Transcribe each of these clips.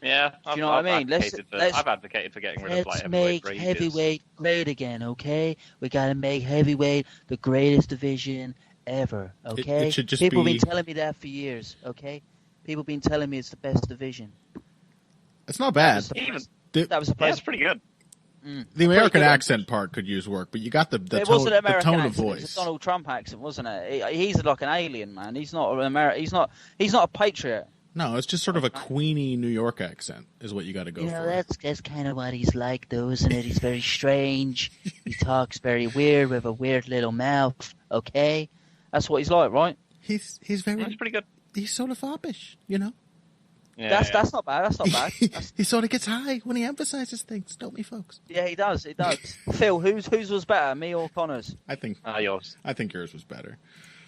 Yeah, Do you know what I mean? I've advocated for getting rid of light heavyweight. Let's make heavyweight great again, okay? We gotta make heavyweight the greatest division ever, okay? It should just People be... have been telling me that for years, okay? People have been telling me it's the best division. It's not bad. That was it's pretty good. The American accent part could use work, but you got the tone of voice. It was a Donald Trump accent, wasn't it? He's like an alien, man. He's not an American. He's not a patriot. No, it's just sort of a Queenie New York accent is what you got to go for. That's kind of what he's like, though, isn't it? He's very strange. He talks very weird with a weird little mouth. Okay, that's what he's like, right? He's pretty good. He's sort of foppish, you know. Yeah, that's not bad. That's not bad. He sort of gets high when he emphasizes things, don't we, folks? Yeah, he does. He does. Phil, whose was better, me or Connor's? I think yours. I think yours was better.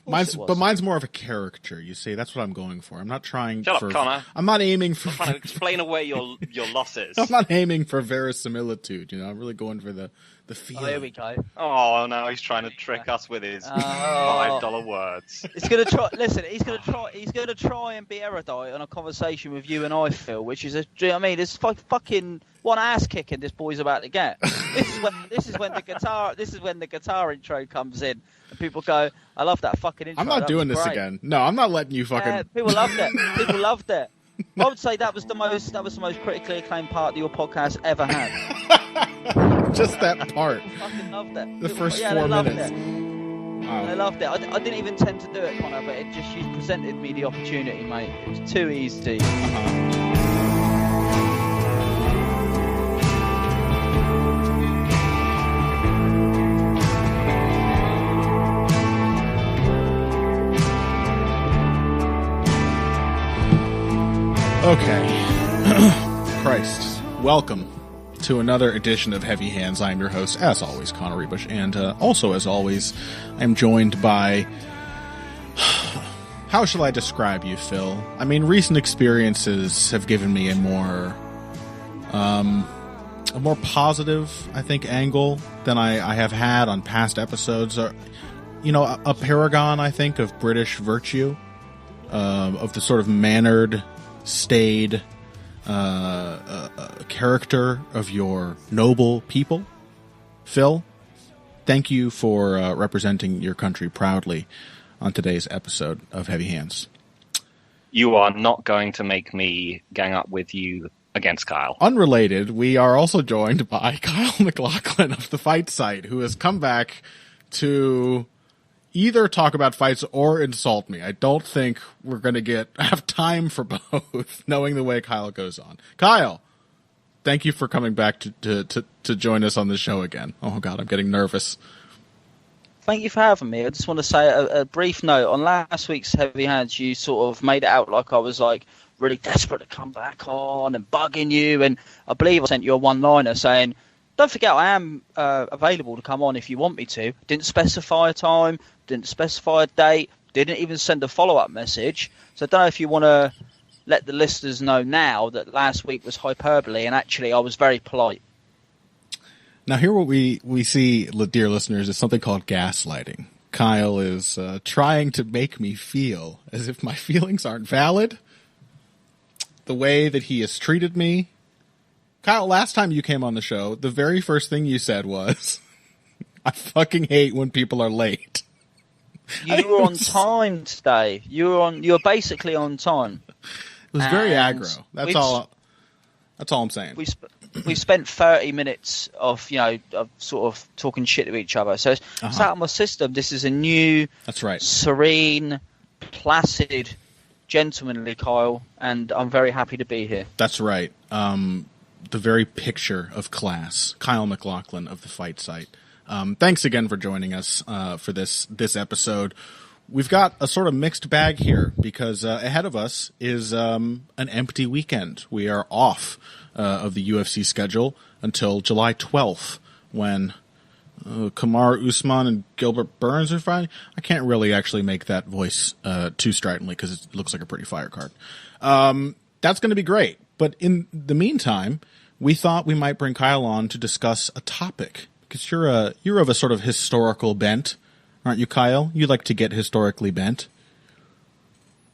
Mine's more of a caricature. You see, that's what I'm going for. I'm not trying Shut up, Connor. I'm not aiming for. I'm trying to explain away your losses. I'm not aiming for verisimilitude. You know, I'm really going for the feeling. Oh, here we go. Oh no, he's trying to trick us with his $5 words. He's gonna try. Listen, he's gonna try and be erudite on a conversation with you and I, Phil, which is it's fucking one ass kicking this boy's about to get. This is when the guitar intro comes in. And people go, I love that fucking intro. I'm not doing this again. No, I'm not letting you fucking... people loved it. People loved it. I would say that was the most critically acclaimed part that your podcast ever had. Just that part. I fucking loved it. The first 4 minutes. Wow. I loved it. I didn't even intend to do it, Connor, but you presented me the opportunity, mate. It was too easy. Okay. Christ. Welcome to another edition of Heavy Hands. I'm your host, as always, Connor Rebush, and also, as always, I'm joined by... How shall I describe you, Phil? I mean, recent experiences have given me a more positive, I think, angle than I have had on past episodes. A paragon, I think, of British virtue, of the sort of mannered, staid character of your noble people. Phil, thank you for representing your country proudly on today's episode of Heavy Hands. You are not going to make me gang up with you against Kyle. Unrelated, we are also joined by Kyle McLachlan of the Fight Site, who has come back to either talk about fights or insult me. I don't think we're going to have time for both, knowing the way Kyle goes on. Kyle, thank you for coming back to join us on the show again. Oh, God, I'm getting nervous. Thank you for having me. I just want to say a brief note. On last week's Heavy Hands, you sort of made it out like I was really desperate to come back on and bugging you. And I believe I sent you a one-liner saying, don't forget I am available to come on if you want me to. Didn't specify a time, didn't specify a date, didn't even send a follow-up message. So I don't know if you want to let the listeners know now that last week was hyperbole and actually I was very polite. Now here what we see, dear listeners, is something called gaslighting. Kyle is trying to make me feel as if my feelings aren't valid. The way that he has treated me. Kyle, last time you came on the show, the very first thing you said was, I fucking hate when people are late. You were on time today. You were basically on time. It was very aggro. That's all I'm saying. We spent 30 minutes of sort of talking shit to each other. So it's out of my system. This is a new, that's right, serene, placid, gentlemanly Kyle, and I'm very happy to be here. That's right. The very picture of class, Kyle McLachlan of the Fight Site. Thanks again for joining us for this episode. We've got a sort of mixed bag here because ahead of us is an empty weekend. We are off of the UFC schedule until July 12th when Kamaru Usman and Gilbert Burns are fighting. I can't really actually make that voice too stridently because it looks like a pretty fire card. That's going to be great. But in the meantime, we thought we might bring Kyle on to discuss a topic because you're of a sort of historical bent, aren't you, Kyle? You like to get historically bent.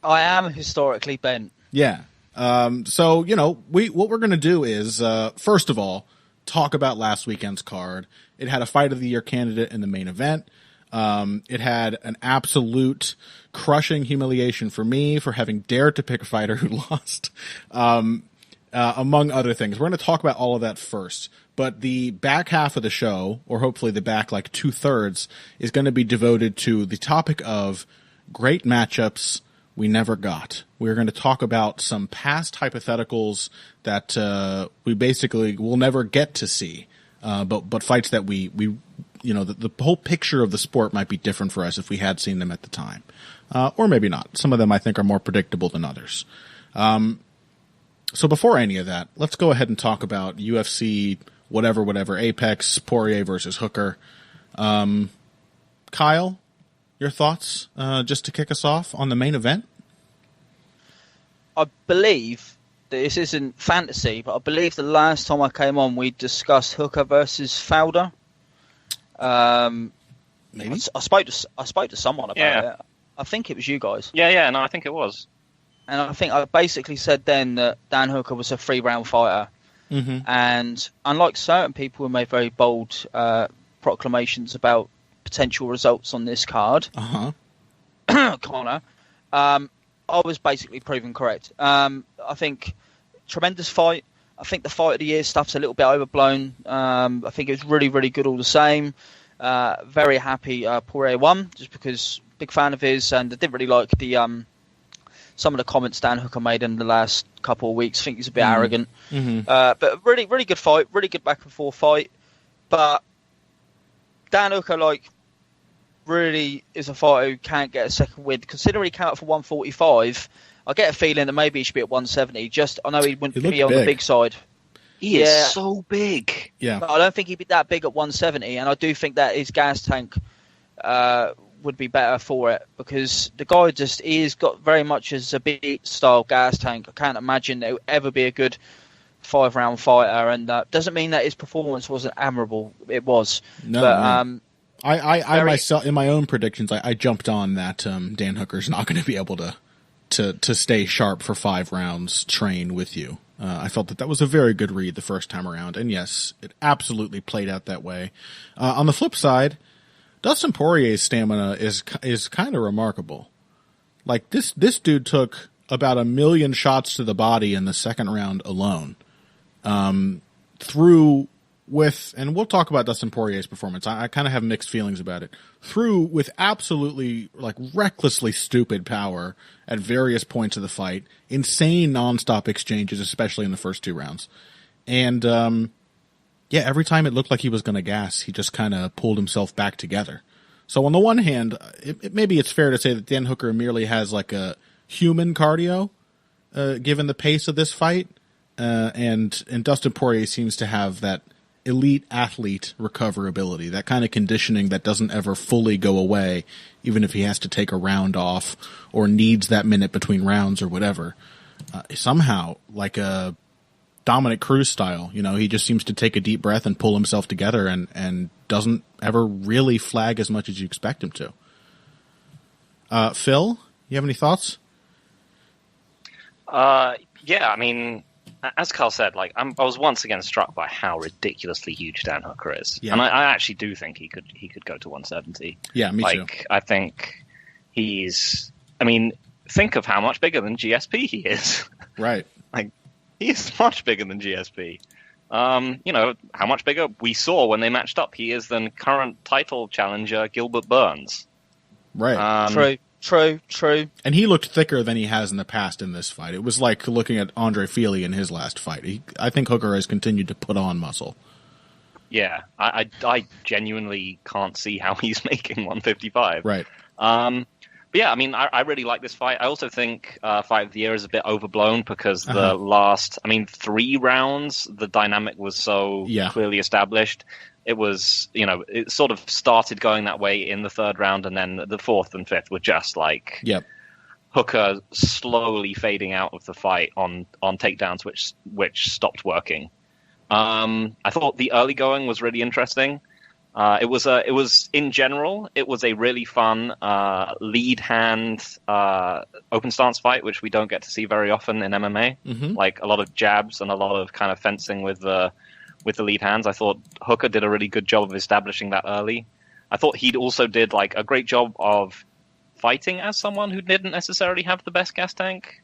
I am historically bent. Yeah. So, what we're going to do is, first of all, talk about last weekend's card. It had a Fight of the Year candidate in the main event. It had an absolute crushing humiliation for me for having dared to pick a fighter who lost, among other things. We're going to talk about all of that first. But the back half of the show, or hopefully the back like 2/3, is going to be devoted to the topic of great matchups we never got. We're going to talk about some past hypotheticals that we basically will never get to see, but fights that we the whole picture of the sport might be different for us if we had seen them at the time, or maybe not. Some of them I think are more predictable than others. So before any of that, let's go ahead and talk about UFC whatever, Apex, Poirier versus Hooker. Kyle, your thoughts, just to kick us off on the main event? I believe this isn't fantasy, but I believe the last time I came on, we discussed Hooker versus Fedor. Maybe I spoke to someone about it. I think it was you guys. Yeah, no, I think it was. And I think I basically said then that Dan Hooker was a 3-round fighter. Mm-hmm. And unlike certain people who made very bold proclamations about potential results on this card, Connor, I was basically proven correct. I think tremendous fight. I think the Fight of the Year stuff's a little bit overblown. I think it was really, really good all the same. Very happy Poirier won, just because big fan of his, and I didn't really like the some of the comments Dan Hooker made in the last couple of weeks. I think he's a bit arrogant. Mm-hmm. But really, really good fight. Really good back and forth fight. But Dan Hooker, really is a fighter who can't get a second win. Considering he came out for 145, I get a feeling that maybe he should be at 170. I know he wouldn't be on the big side. He is so big. Yeah. But I don't think he'd be that big at 170, and I do think that his gas tank would be better for it, because the guy he's got very much as a beat style gas tank. I can't imagine that he would ever be a good 5-round fighter, and doesn't mean that his performance wasn't admirable. It was. No, but, I myself, in my own predictions, I jumped on that Dan Hooker's not going to be able to stay sharp for 5 rounds, train with you. I felt that was a very good read the first time around, and yes, it absolutely played out that way. On the flip side, Dustin Poirier's stamina is kind of remarkable. Like this dude took about 1 million shots to the body in the second round alone. And we'll talk about Dustin Poirier's performance. I kind of have mixed feelings about it. With absolutely recklessly stupid power at various points of the fight, insane nonstop exchanges, especially in the first 2 rounds, and every time it looked like he was going to gas, he just kind of pulled himself back together. So on the one hand, maybe it's fair to say that Dan Hooker merely has a human cardio, given the pace of this fight, and Dustin Poirier seems to have that elite athlete recoverability, that kind of conditioning that doesn't ever fully go away, even if he has to take a round off or needs that minute between rounds or whatever. Somehow, like a Dominic Cruz style, he just seems to take a deep breath and pull himself together and doesn't ever really flag as much as you expect him to. Phil, you have any thoughts? Yeah, I mean, as Carl said, I was once again struck by how ridiculously huge Dan Hooker is, and I actually do think he could go to 170. Yeah, me too. I think he's. I mean, think of how much bigger than GSP he is. Right. He's much bigger than GSP. How much bigger we saw when they matched up. He is than current title challenger Gilbert Burns. Right. True. And he looked thicker than he has in the past in this fight. It was like looking at Andre Fili in his last fight. I think Hooker has continued to put on muscle. Yeah, I genuinely can't see how he's making 155. Right. But yeah, I mean, I really like this fight. I also think Fight of the Year is a bit overblown because the last, 3 rounds, the dynamic was so clearly established. It was, it sort of started going that way in the 3rd round, and then the 4th and 5th were just Hooker slowly fading out of the fight on takedowns, which stopped working. I thought the early going was really interesting. It was in general, it was a really fun lead hand open stance fight, which we don't get to see very often in MMA. Mm-hmm. Like a lot of jabs and a lot of kind of fencing with the lead hands. I thought Hooker did a really good job of establishing that early. I thought he also did like a great job of fighting as someone who didn't necessarily have the best gas tank.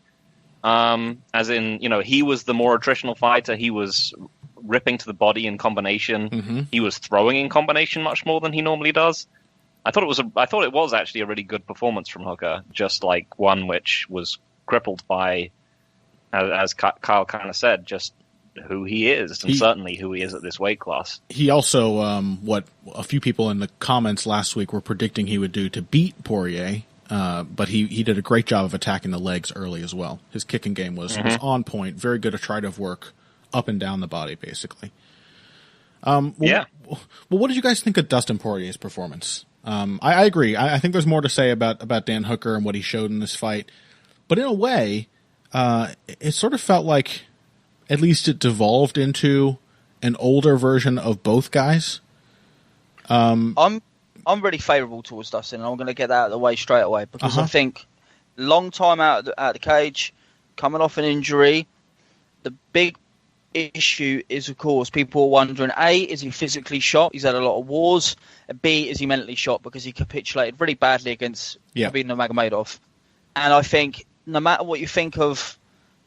As in, he was the more attritional fighter. He was ripping to the body in combination. Mm-hmm. He was throwing in combination much more than he normally does. I thought it was actually a really good performance from Hooker, just like one which was crippled by, as Kyle kind of said, just who he is, and certainly who he is at this weight class. He also, what a few people in the comments last week were predicting he would do to beat Poirier, but he did a great job of attacking the legs early as well. His kicking game was on point, very good attritive work up and down the body, basically. Well, what did you guys think of Dustin Poirier's performance? I agree. I think there's more to say about Dan Hooker and what he showed in this fight, but in a way, it sort of felt like at least it devolved into an older version of both guys. I'm really favourable towards Dustin, and I'm going to get that out of the way straight away because I think long time out of the cage, coming off an injury, the big issue is, of course, people are wondering, A, is he physically shot? He's had a lot of wars. And B, is he mentally shot because he capitulated really badly against Khabib Nurmagomedov? And I think no matter what you think of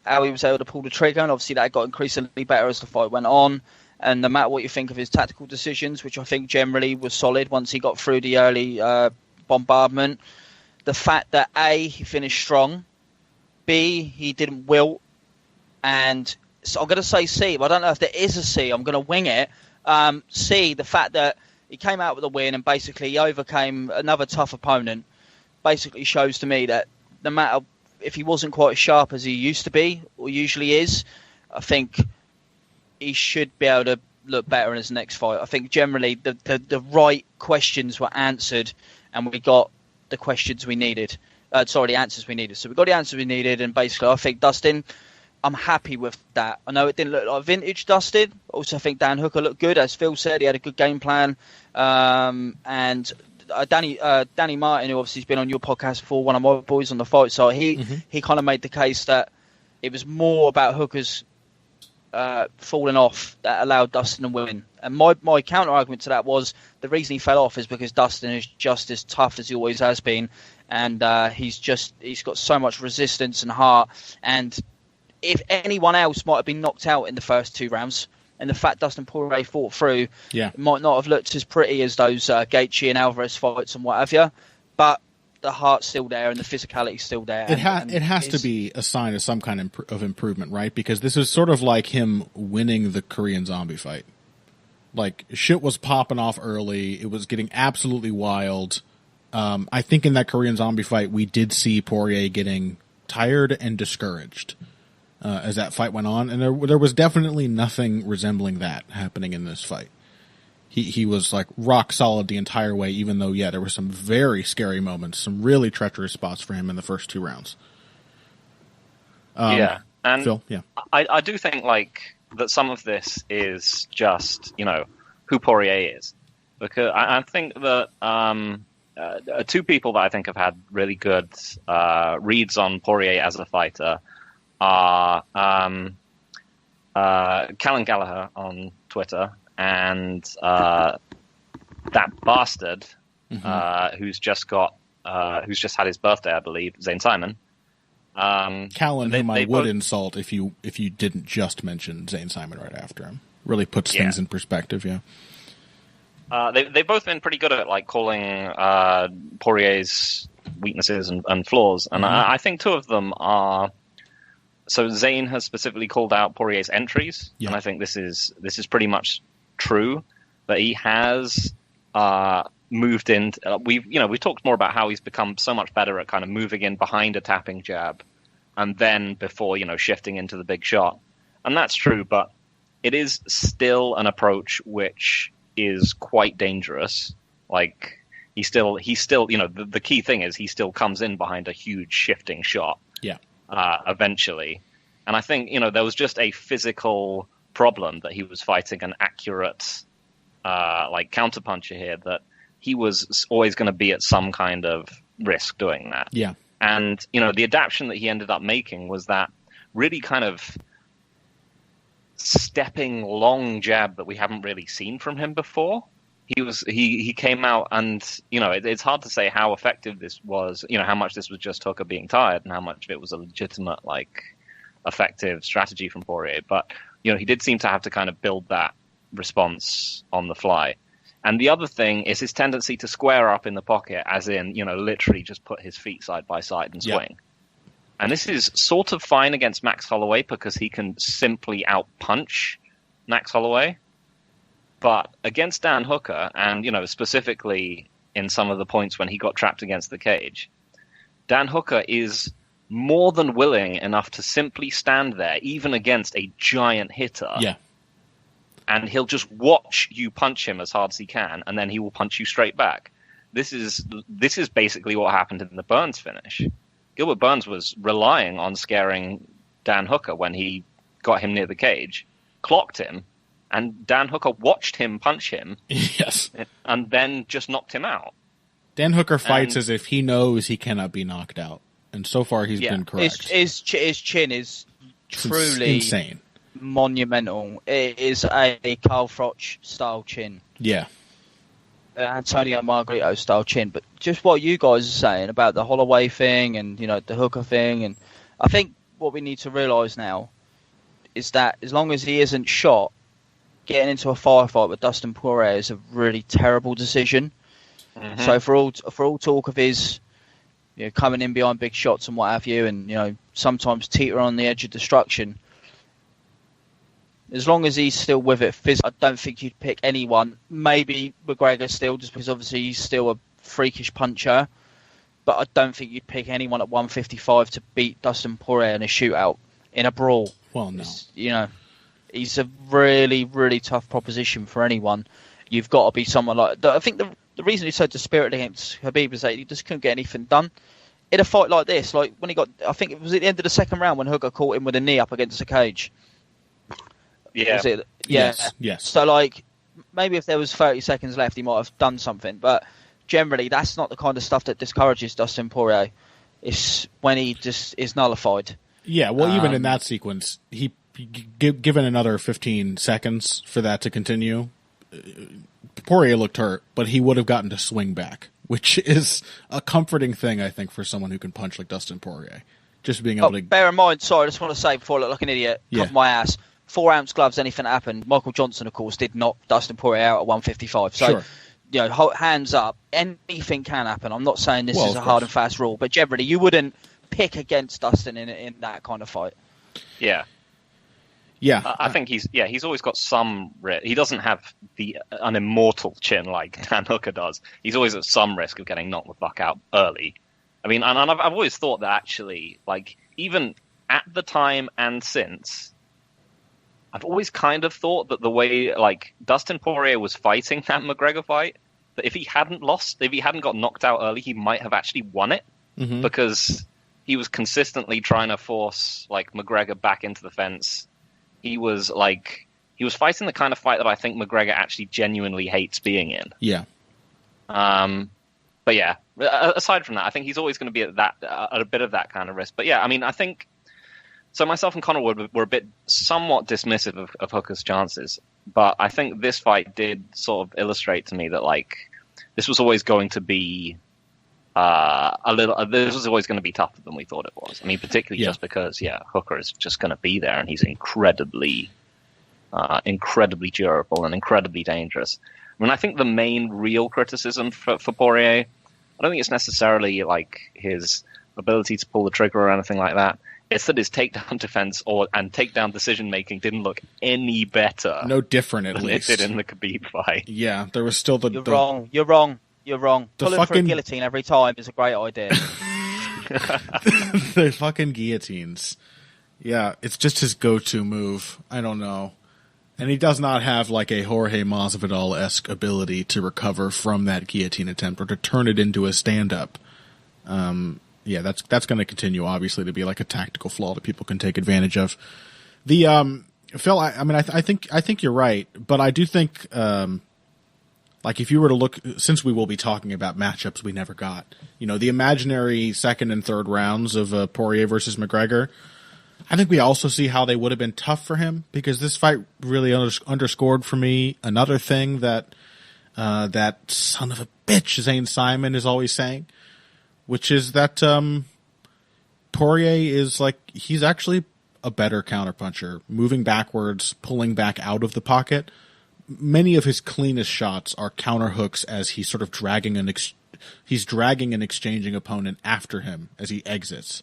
how he was able to pull the trigger, and obviously that got increasingly better as the fight went on, and no matter what you think of his tactical decisions, which I think generally was solid once he got through the early bombardment, the fact that A, he finished strong, B, he didn't wilt, and so I'm going to say C, but I don't know if there is a C. I'm going to wing it. C, the fact that he came out with a win and basically he overcame another tough opponent, basically shows to me that no matter if he wasn't quite as sharp as he used to be or usually is, I think he should be able to look better in his next fight. I think generally the right questions were answered and we got the questions we needed. The answers we needed. So we got the answers we needed, and basically I think Dustin, I'm happy with that. I know it didn't look like vintage Dustin. Also, I think Dan Hooker looked good. As Phil said, he had a good game plan. And Danny Martin, who obviously has been on your podcast before, one of my boys on the fight side, he kind of made the case that it was more about Hooker's falling off that allowed Dustin to win. And my counter argument to that was the reason he fell off is because Dustin is just as tough as he always has been, and he's got so much resistance and heart. And if anyone else might have been knocked out in the first 2 rounds, and the fact Dustin Poirier fought through, it might not have looked as pretty as those Gaethje and Alvarez fights and what have you, but the heart's still there and the physicality's still there. It has to be a sign of some kind of improvement, right? Because this is sort of like him winning the Korean Zombie fight. Like, shit was popping off early. It was getting absolutely wild. I think in that Korean Zombie fight, we did see Poirier getting tired and discouraged as that fight went on, and there was definitely nothing resembling that happening in this fight. He was like rock solid the entire way, even though there were some very scary moments, some really treacherous spots for him in the first 2 rounds. And Phil, I do think like that some of this is just who Poirier is, because I think that 2 people that I think have had really good reads on Poirier as a fighter are Callan Gallagher on Twitter and that bastard who's just had his birthday, I believe, Zane Simon. Callan, whom I would insult if you didn't just mention Zane Simon right after him. Really puts things in perspective. They've both been pretty good at like calling Poirier's weaknesses and flaws, and I think 2 of them are. So Zane has specifically called out Poirier's entries, and I think this is pretty much true, that he has moved in. We've talked more about how he's become so much better at kind of moving in behind a tapping jab, and then before shifting into the big shot, and that's true. But it is still an approach which is quite dangerous. Like he still the key thing is he still comes in behind a huge shifting shot. Eventually. And I think, there was just a physical problem that he was fighting an accurate like counterpuncher here, that he was always going to be at some kind of risk doing that. Yeah. And, the adaptation that he ended up making was that really kind of stepping long jab that we haven't really seen from him before. He came out and, it's hard to say how effective this was, how much this was just Hooker being tired and how much of it was a legitimate, effective strategy from Poirier. But, he did seem to have to kind of build that response on the fly. And the other thing is his tendency to square up in the pocket, as in, literally just put his feet side by side and swing. Yep. And this is sort of fine against Max Holloway because he can simply outpunch Max Holloway. But against Dan Hooker, and, specifically in some of the points when he got trapped against the cage, Dan Hooker is more than willing enough to simply stand there, even against a giant hitter. Yeah. And he'll just watch you punch him as hard as he can, and then he will punch you straight back. This is basically what happened in the Burns finish. Gilbert Burns was relying on scaring Dan Hooker when he got him near the cage, clocked him, and Dan Hooker watched him punch him. Yes. And then just knocked him out. Dan Hooker fights as if he knows he cannot be knocked out. And so far he's been correct. His chin is truly insane. Monumental. It is a Carl Froch style chin. Yeah. Antonio Margarito style chin. But just what you guys are saying about the Holloway thing and, the Hooker thing, and I think what we need to realise now is that as long as he isn't shot, getting into a firefight with Dustin Poirier is a really terrible decision. Mm-hmm. So for all talk of his coming in behind big shots and what have you, and sometimes teeter on the edge of destruction, as long as he's still with it physically, I don't think you'd pick anyone. Maybe McGregor still, just because obviously he's still a freakish puncher. But I don't think you'd pick anyone at 155 to beat Dustin Poirier in a shootout, in a brawl. Well, no. He's a really, really tough proposition for anyone. You've got to be someone like... I think the reason he's so dispirited against Khabib is that he just couldn't get anything done. In a fight like this, like when he got... I think it was at the end of the second round when Hooker caught him with a knee up against the cage. Yeah. Was it? Yeah. Yes. So, maybe if there was 30 seconds left, he might have done something. But generally, that's not the kind of stuff that discourages Dustin Poirier. It's when he just is nullified. Yeah, well, even in that sequence, he given another 15 seconds for that to continue, Poirier looked hurt, but he would have gotten to swing back, which is a comforting thing, I think, for someone who can punch like Dustin Poirier. Just being able to... Bear in mind, sorry, I just want to say before I look like an idiot, cover my ass, 4-ounce gloves, anything happened. Michael Johnson, of course, did knock Dustin Poirier out at 155. So, hands up, anything can happen. I'm not saying this is a hard and fast rule, but generally you wouldn't pick against Dustin in that kind of fight. Yeah. Yeah. I think he's always got some risk. He doesn't have an immortal chin like Dan Hooker does. He's always at some risk of getting knocked the fuck out early. I mean, and I've always thought that actually, even at the time and since, I've always kind of thought that the way, Dustin Poirier was fighting that McGregor fight, that if he hadn't got knocked out early, he might have actually won it. Mm-hmm. Because he was consistently trying to force, McGregor back into the fence. He was fighting the kind of fight that I think McGregor actually genuinely hates being in. Yeah. But yeah, aside from that, I think he's always going to be at a bit of that kind of risk. But yeah, I mean, I think... So myself and Conor were a bit somewhat dismissive of Hooker's chances, but I think this fight did sort of illustrate to me that this was always going to be this was always going to be tougher than we thought it was. I mean, particularly just because Hooker is just going to be there and he's incredibly durable and incredibly dangerous. I mean, I think the main real criticism for Poirier, I don't think it's necessarily his ability to pull the trigger or anything like that. It's that his takedown defense and takedown decision making didn't look any better. No different, at least. It did in the Khabib fight. Yeah, there was still the... You're wrong. Pulling for a guillotine every time is a great idea. The fucking guillotines. Yeah, it's just his go-to move. I don't know. And he does not have a Jorge Masvidal-esque ability to recover from that guillotine attempt or to turn it into a stand-up. Yeah, that's going to continue, obviously, to be a tactical flaw that people can take advantage of. The Phil, I think you're right, but I do think Like, if you were to look, since we will be talking about matchups we never got, the imaginary second and third rounds of Poirier versus McGregor, I think we also see how they would have been tough for him, because this fight really underscored for me another thing that that son of a bitch Zane Simon is always saying, which is that Poirier is he's actually a better counterpuncher, moving backwards, pulling back out of the pocket. Many of his cleanest shots are counter hooks as he's sort of dragging an exchanging opponent after him as he exits.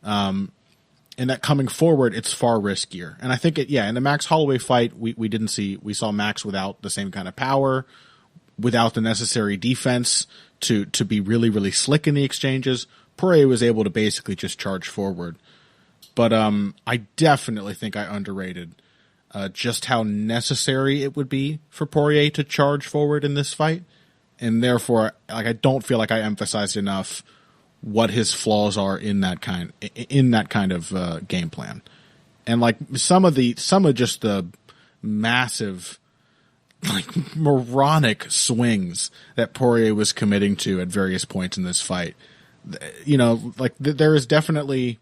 And that coming forward, it's far riskier. And I think in the Max Holloway fight, we saw Max without the same kind of power, without the necessary defense to be really, really slick in the exchanges. Poirier was able to basically just charge forward. But I definitely think I underrated just how necessary it would be for Poirier to charge forward in this fight. And therefore, I don't feel like I emphasized enough what his flaws are in that kind of game plan. And some of just the massive, moronic swings that Poirier was committing to at various points in this fight. There is definitely,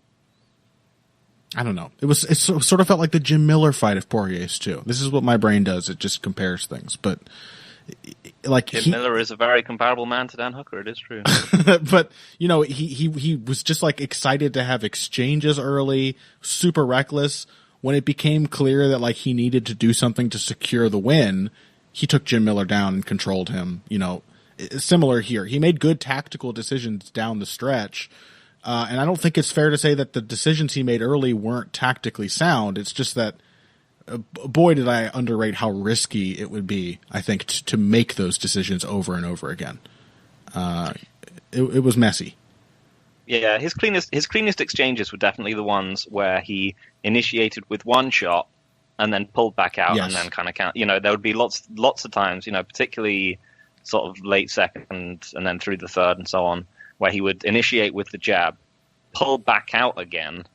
I don't know. It sort of felt like the Jim Miller fight of Poirier's too. This is what my brain does. It just compares things. But Jim Miller is a very comparable man to Dan Hooker. It is true. But he was just excited to have exchanges early, super reckless. When it became clear that he needed to do something to secure the win, he took Jim Miller down and controlled him. Similar here. He made good tactical decisions down the stretch. And I don't think it's fair to say that the decisions he made early weren't tactically sound. It's just that, boy, did I underrate how risky it would be, I think, to make those decisions over and over again. It was messy. Yeah, his cleanest exchanges were definitely the ones where he initiated with one shot and then pulled back out and then kind of count. There would be lots of times, particularly sort of late second and then through the third and so on, where he would initiate with the jab, pull back out again,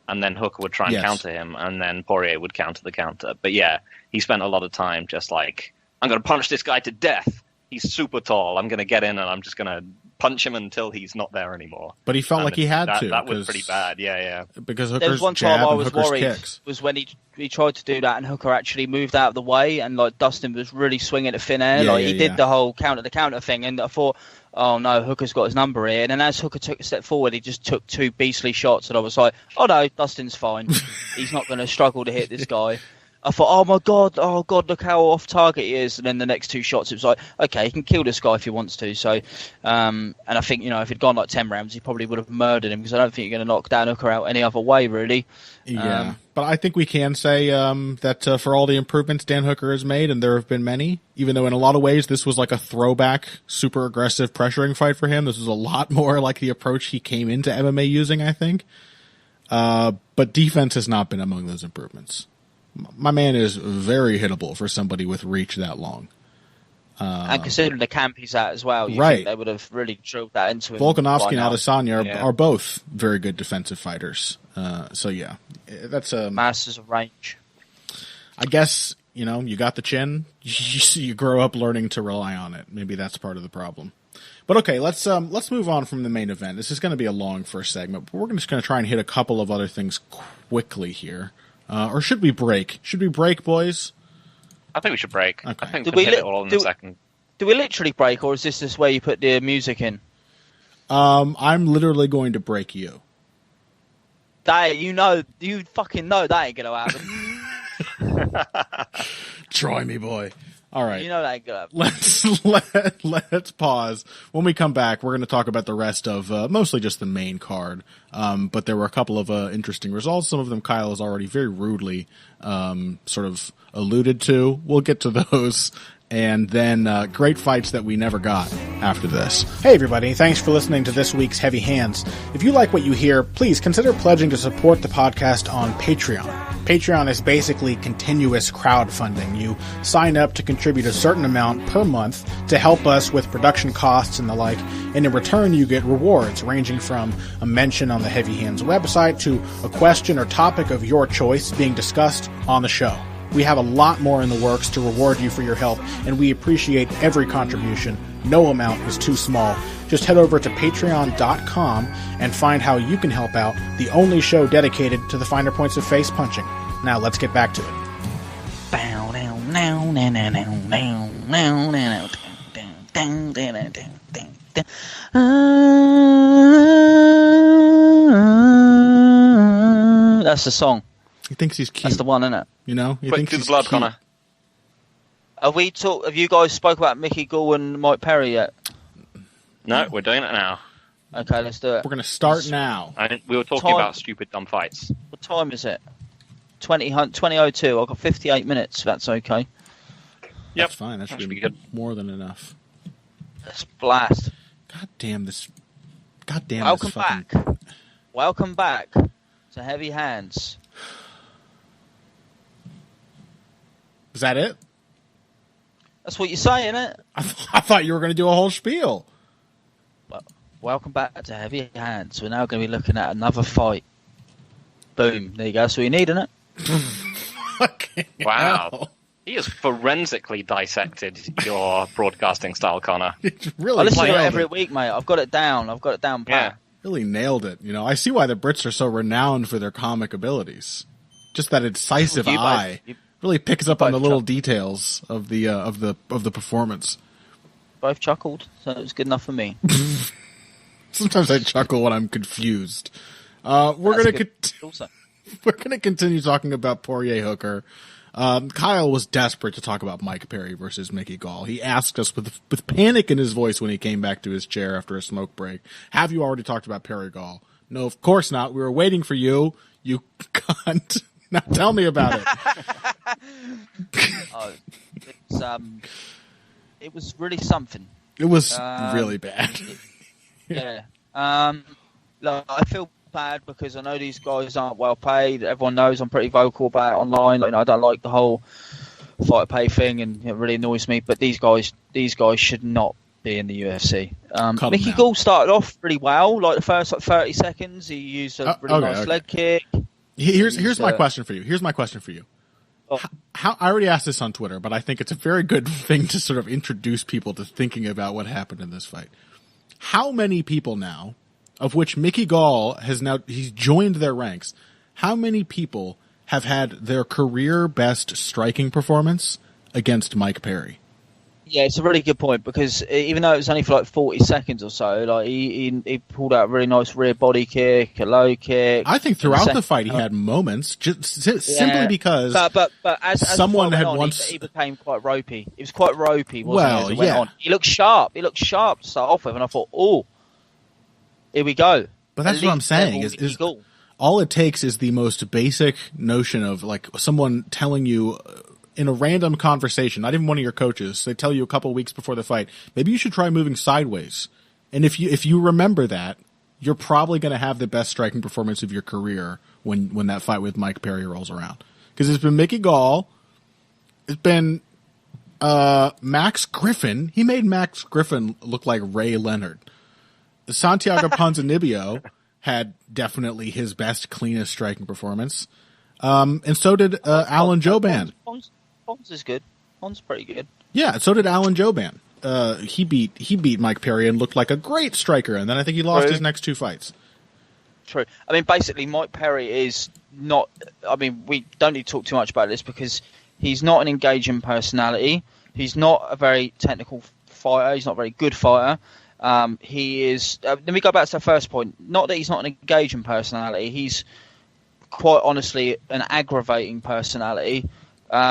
and then Hooker would try and counter him, and then Poirier would counter the counter. But yeah, he spent a lot of time just I'm going to punch this guy to death. He's super tall. I'm going to get in and I'm just going to punch him until he's not there anymore. But he felt like he had to. That was pretty bad, yeah. Because Hooker's there was one time I was Hooker's worried kicks. was when he tried to do that and Hooker actually moved out of the way and Dustin was really swinging to thin air. He did the whole counter the counter thing, and I thought, oh no, Hooker's got his number here. And then as Hooker took a step forward, he just took two beastly shots, and I was like, oh no, Dustin's fine. He's not going to struggle to hit this guy. I thought, oh god, look how off target he is. And then the next two shots, it was like, okay, he can kill this guy if he wants to. So, and I think, if he'd gone 10 rounds, he probably would have murdered him, because I don't think you're going to knock Dan Hooker out any other way, really. Yeah, but I think we can say that for all the improvements Dan Hooker has made, and there have been many, even though in a lot of ways this was a throwback, super aggressive pressuring fight for him, this was a lot more like the approach he came into MMA using, I think. But defense has not been among those improvements. My man is very hittable for somebody with reach that long. And considering the camp he's at as well, you think they would have really drilled that into him. Volkanovski and Adesanya are both very good defensive fighters. So yeah, that's masters of range. I guess, you got the chin. You grow up learning to rely on it. Maybe that's part of the problem. But okay, let's move on from the main event. This is going to be a long first segment, but we're just going to try and hit a couple of other things quickly here. Or should we break? Should we break, boys? I think we should break. Okay. I think we can hit it all in a second. Do we literally break, or is this where you put the music in? I'm literally going to break you. You fucking know that ain't gonna happen. Try me, boy. All right. You know that ain't gonna happen. Let's pause. When we come back, we're going to talk about the rest of mostly just the main card. But there were a couple of interesting results. Some of them Kyle has already very rudely sort of alluded to. We'll get to those. And then great fights that we never got after this. Hey everybody, thanks for listening to this week's Heavy Hands. If you like what you hear, please consider pledging to support the podcast on Patreon. Patreon is basically continuous crowdfunding. You sign up to contribute a certain amount per month to help us with production costs and the like, and in return you get rewards ranging from a mention on the Heavy Hands website to a question or topic of your choice being discussed on the show. We have a lot more in the works to reward you for your help, and we appreciate every contribution. No amount is too small. Just head over to patreon.com and find how you can help out, the only show dedicated to the finer points of face punching. Now let's get back to it. That's the song. He thinks he's cute. That's the one, isn't it? You know, he thinks he's blood, cute. Connor. Have you guys spoke about Mickey Gall and Mike Perry yet? No, we're doing it now. Okay, let's do it. We're going to start now. We were talking about stupid, dumb fights. What time is it? 20:02. I've got 58 minutes, if that's okay. Yep. That's fine. That should be good. More than enough. Let's blast. God damn this. Welcome back. Welcome back to Heavy Hands. Is that it? That's what you're saying, isn't it? I thought you were going to do a whole spiel. Well, welcome back to Heavy Hands. We're now going to be looking at another fight. Boom. There you go. That's what you need, isn't it? Okay. Wow. Hell. He has forensically dissected your broadcasting style, Connor. Really I listen to it every week, mate. I've got it down. Pat. Yeah. Really nailed it. You know, I see why the Brits are so renowned for their comic abilities. Just that incisive eye really picks up on the little details of the performance. Both chuckled, so it was good enough for me. Sometimes I chuckle when I'm confused. We're gonna continue talking about Poirier Hooker. Kyle was desperate to talk about Mike Perry versus Mickey Gall. He asked us with panic in his voice when he came back to his chair after a smoke break, have you already talked about Perry Gall? No, of course not. We were waiting for you, you cunt. Now tell me about it. It was really something. It was really bad. Yeah. Look, I feel bad because I know these guys aren't well paid. Everyone knows I'm pretty vocal about it online. Like, I don't like the whole fight pay thing, and it really annoys me. But these guys should not be in the UFC. Mickey Gall started off really well. Like the first 30 seconds, he used a really nice leg kick. Here's my question for you. How I already asked this on Twitter, but I think it's a very good thing to sort of introduce people to thinking about what happened in this fight. How many people now, of which Mickey Gall he's joined their ranks, how many people have had their career best striking performance against Mike Perry? Yeah, it's a really good point because even though it was only for like 40 seconds or so, like he pulled out a really nice rear body kick, a low kick. I think throughout the fight he had moments, simply because but as someone had once he became quite ropey. It was quite ropey, wasn't well, he? As it went on. He looked sharp. He looked sharp to start off with, and I thought, oh, here we go. But that's what I'm saying is all it takes is the most basic notion of like someone telling you in a random conversation, not even one of your coaches, they tell you a couple weeks before the fight, maybe you should try moving sideways. And if you remember that, you're probably going to have the best striking performance of your career when that fight with Mike Perry rolls around. Because it's been Mickey Gall, it's been Max Griffin. He made Max Griffin look like Ray Leonard. Santiago Ponzinibbio had definitely his best, cleanest striking performance. And so did Alan Jouban. Pons is good. Pons pretty good. Yeah, so did Alan Jouban. He beat Mike Perry and looked like a great striker, and then I think he lost his next two fights. True. I mean, basically, Mike Perry is not... I mean, we don't need to talk too much about this because he's not an engaging personality. He's not a very technical fighter. He's not a very good fighter. He is... let me go back to the first point. Not that he's not an engaging personality. He's quite honestly an aggravating personality.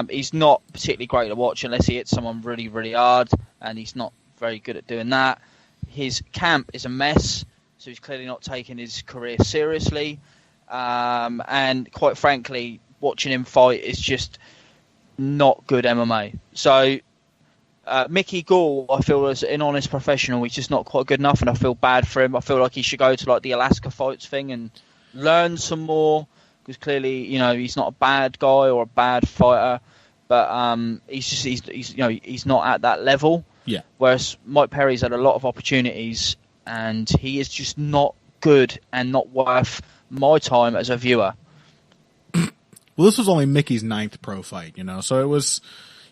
He's not particularly great to watch unless he hits someone really, really hard, and he's not very good at doing that. His camp is a mess, so he's clearly not taking his career seriously. And quite frankly, watching him fight is just not good MMA. So Mickey Gall, I feel, as an honest professional, he's just not quite good enough, and I feel bad for him. I feel like he should go to like the Alaska Fights thing and learn some more. Because clearly, you know, he's not a bad guy or a bad fighter, but he's not at that level. Yeah. Whereas Mike Perry's had a lot of opportunities, and he is just not good and not worth my time as a viewer. Well, Well, this was only Mickey's 9th pro fight, so it was,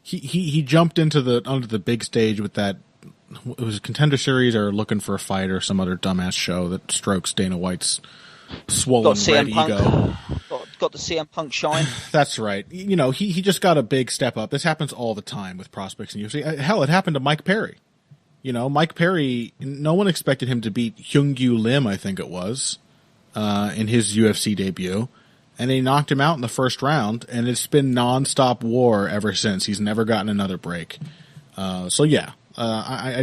he jumped onto the big stage with that, it was a Contender Series or Looking for a Fight or some other dumbass show that strokes Dana White's swollen red ego. Got the CM Punk shine. That's right. He just got a big step up. This happens all the time with prospects in UFC. Hell, it happened to Mike Perry. Mike Perry, no one expected him to beat Hyung-Gyu Lim, I think it was, in his UFC debut. And he knocked him out in the first round, and it's been nonstop war ever since. He's never gotten another break. I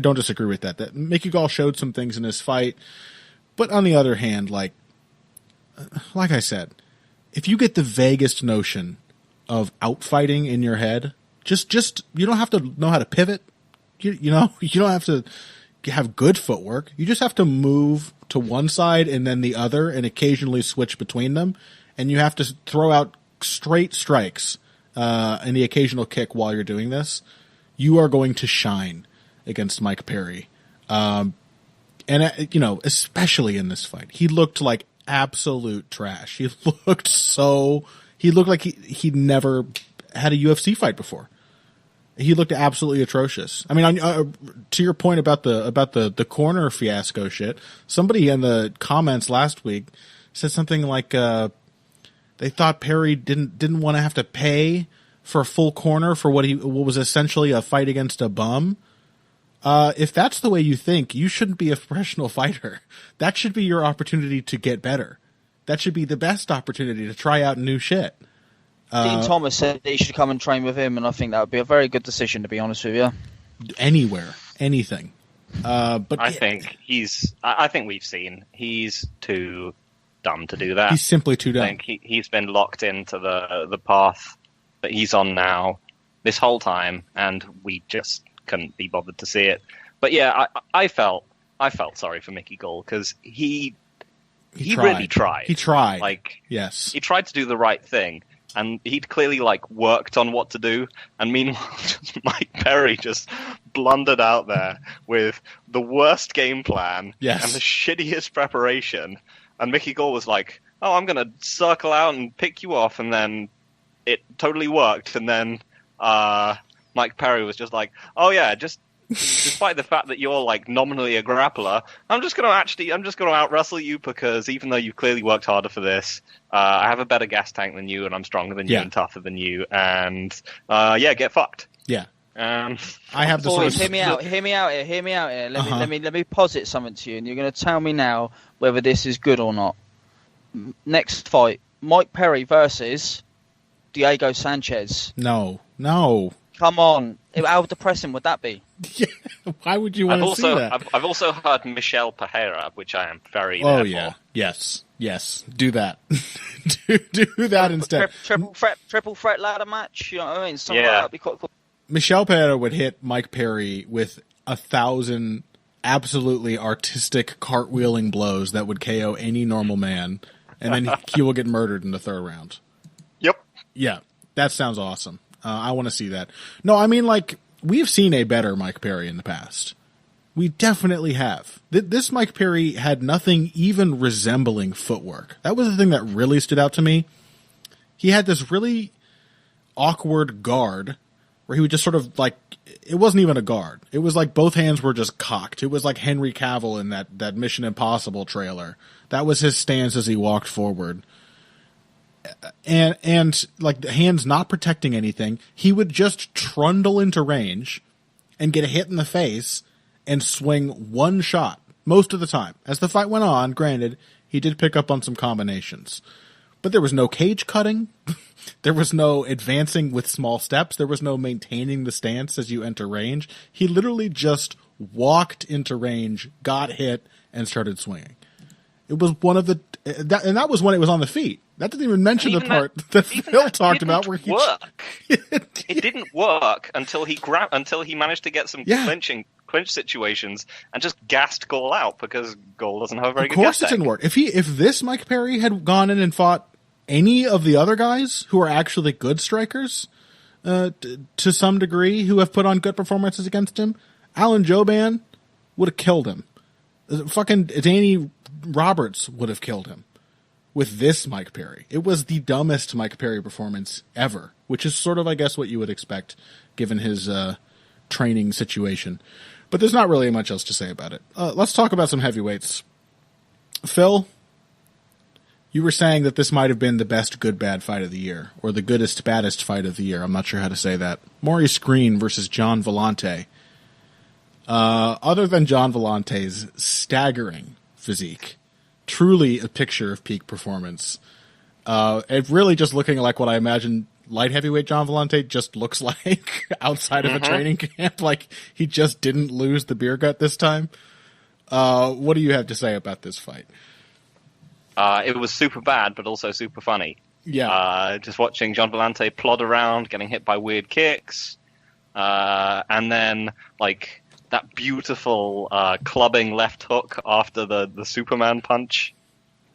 don't disagree with that. That Mickey Gall showed some things in this fight. But on the other hand, like I said, if you get the vaguest notion of outfighting in your head, just you don't have to know how to pivot. You don't have to have good footwork. You just have to move to one side and then the other and occasionally switch between them. And you have to throw out straight strikes and the occasional kick while you're doing this. You are going to shine against Mike Perry. Especially in this fight. He looked like absolute trash. He looked like he'd never had a UFC fight before. He looked absolutely atrocious. I mean, to your point about the corner fiasco shit, somebody in the comments last week said something like they thought Perry didn't want to have to pay for a full corner for what was essentially a fight against a bum. If that's the way you think, you shouldn't be a professional fighter. That should be your opportunity to get better. That should be the best opportunity to try out new shit. Dean Thomas said that he should come and train with him, and I think that would be a very good decision, to be honest with you. Anywhere, anything. But I think we've seen he's too dumb to do that. He's simply too dumb. I think he's been locked into the path that he's on now this whole time, and we just couldn't be bothered to see it. But yeah, I felt sorry for Mickey Gall because he really tried. He tried. Yes. He tried to do the right thing. And he'd clearly worked on what to do. And meanwhile, Mike Perry just blundered out there with the worst game plan and the shittiest preparation. And Mickey Gall was like, "Oh, I'm going to circle out and pick you off." And then it totally worked. And then Mike Perry was just like, "Oh yeah, just despite the fact that you're nominally a grappler, I'm just going to out wrestle you because even though you've clearly worked harder for this, I have a better gas tank than you and I'm stronger than you and tougher than you and get fucked." Yeah. I have the boys, hear me out here. Let me posit something to you, and you're going to tell me now whether this is good or not. Next fight, Mike Perry versus Diego Sanchez. No. Come on. How depressing would that be? Yeah. Why would you want to see that? I've also heard Michelle Pereira, which I am very there for. Yes. Do that. do that instead. Triple threat ladder match. You know what I mean? Something like that would be quite cool. Michelle Pereira would hit Mike Perry with 1,000 absolutely artistic cartwheeling blows that would KO any normal man, and then he will get murdered in the third round. Yep. Yeah, that sounds awesome. I want to see that. No, I mean, we've seen a better Mike Perry in the past. We definitely have. This Mike Perry had nothing even resembling footwork. That was the thing that really stood out to me. He had this really awkward guard where he would just sort of it wasn't even a guard. It was both hands were just cocked. It was like Henry Cavill in that Mission Impossible trailer. That was his stance as he walked forward. And hands not protecting anything, he would just trundle into range and get a hit in the face and swing one shot most of the time. As the fight went on, granted, he did pick up on some combinations. But there was no cage cutting. There was no advancing with small steps. There was no maintaining the stance as you enter range. He literally just walked into range, got hit, and started swinging. It was one of that was when it was on the feet. That didn't even mention the part that Phil talked about where he work. It didn't work until he managed to get some clinch situations and just gassed Gall out because Gall doesn't have a very good gas tank. Of course it didn't work. If this Mike Perry had gone in and fought any of the other guys who are actually good strikers, to some degree, who have put on good performances against him, Alan Jouban would have killed him. Fucking Danny Roberts would have killed him. with this Mike Perry. It was the dumbest Mike Perry performance ever, which is sort of, I guess, what you would expect given his training situation. But there's not really much else to say about it. Let's talk about some heavyweights. Phil, you were saying that this might have been the best good-bad fight of the year, or the goodest, baddest fight of the year. I'm not sure how to say that. Maurice Green versus John Vellante. Other than John Vollante's staggering physique, truly a picture of peak performance, it really just looking like what I imagine light heavyweight John Vellante just looks like outside of a training camp. Like, he just didn't lose the beer gut this time. What do you have to say about this fight? It was super bad, but also super funny. Yeah. Just watching John Vellante plod around, getting hit by weird kicks, and then, like, that beautiful clubbing left hook after the Superman punch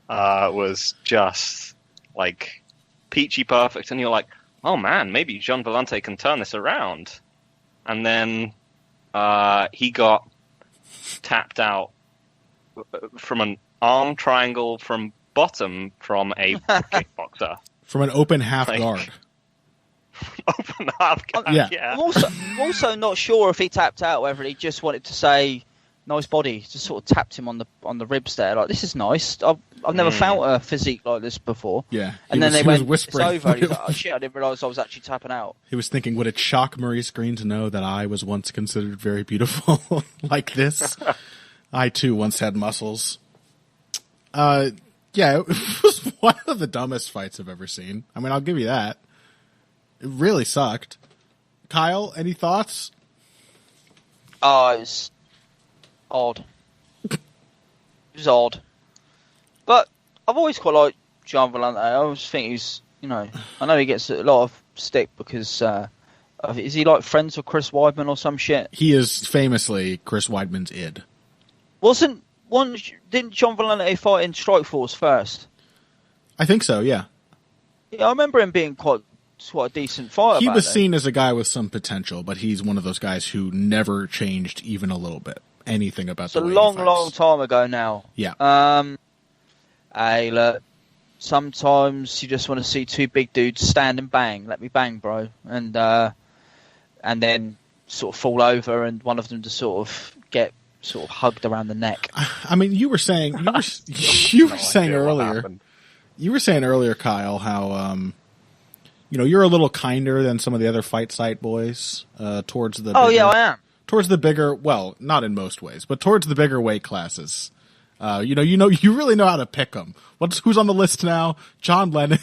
was just, like, peachy perfect. And you're like, oh man, maybe John Vellante can turn this around. And then he got tapped out from an arm triangle from bottom from a kickboxer. From an open half guard. Open half guard, yeah. I'm also not sure if he tapped out, whether he just wanted to say, nice body, just sort of tapped him on the ribs there. Like, this is nice. I've never felt a physique like this before. Yeah. And then they went, whispering. It's over. And he's like, oh shit, I didn't realise I was actually tapping out. He was thinking, would it shock Maurice Green to know that I was once considered very beautiful like this? I too once had muscles. Yeah, it was one of the dumbest fights I've ever seen. I mean, I'll give you that. It really sucked. Kyle, any thoughts? Oh, it was odd. It was odd. But I've always quite liked John Vellante. I always think he's, I know he gets a lot of stick because, is he like friends with Chris Weidman or some shit? He is famously Chris Weidman's id. Didn't John Vellante fight in Strikeforce first? I think so, yeah. Yeah, I remember him being quite a decent fighter. He was seen as a guy with some potential, but he's one of those guys who never changed even a little bit. Anything about the way he fights. It's a long time ago now. Yeah. Hey, look, sometimes you just want to see two big dudes stand and bang. Let me bang, bro. And then sort of fall over and one of them just sort of get sort of hugged around the neck. I mean, you were saying earlier, Kyle, how you're a little kinder than some of the other fight site boys towards the. I am. Towards the bigger, well, not in most ways, but towards the bigger weight classes. You really know how to pick them. Who's on the list now? John Lennon,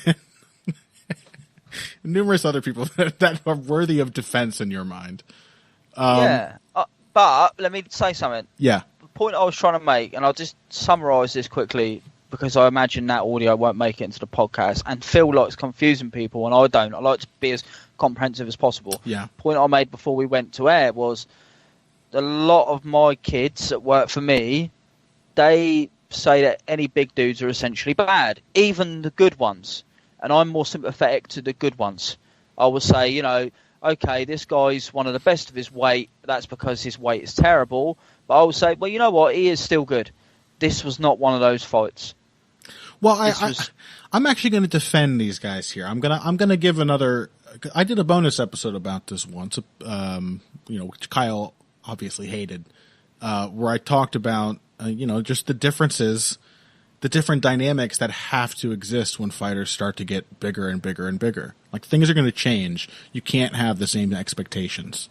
numerous other people that are worthy of defense in your mind. But let me say something. Yeah. The point I was trying to make, and I'll just summarise this quickly because I imagine that audio won't make it into the podcast, and Phil likes confusing people, and I don't. I like to be as comprehensive as possible. Yeah. The point I made before we went to air was a lot of my kids that work for me, they say that any big dudes are essentially bad, even the good ones. And I'm more sympathetic to the good ones. I will say, okay, this guy's one of the best of his weight. That's because his weight is terrible. But I will say, well, you know what? He is still good. This was not one of those fights. Well, I'm actually going to defend these guys here. I'm gonna give another. I did a bonus episode about this once, which Kyle obviously hated, where I talked about just the differences, the different dynamics that have to exist when fighters start to get bigger and bigger and bigger. Like, things are going to change. You can't have the same expectations.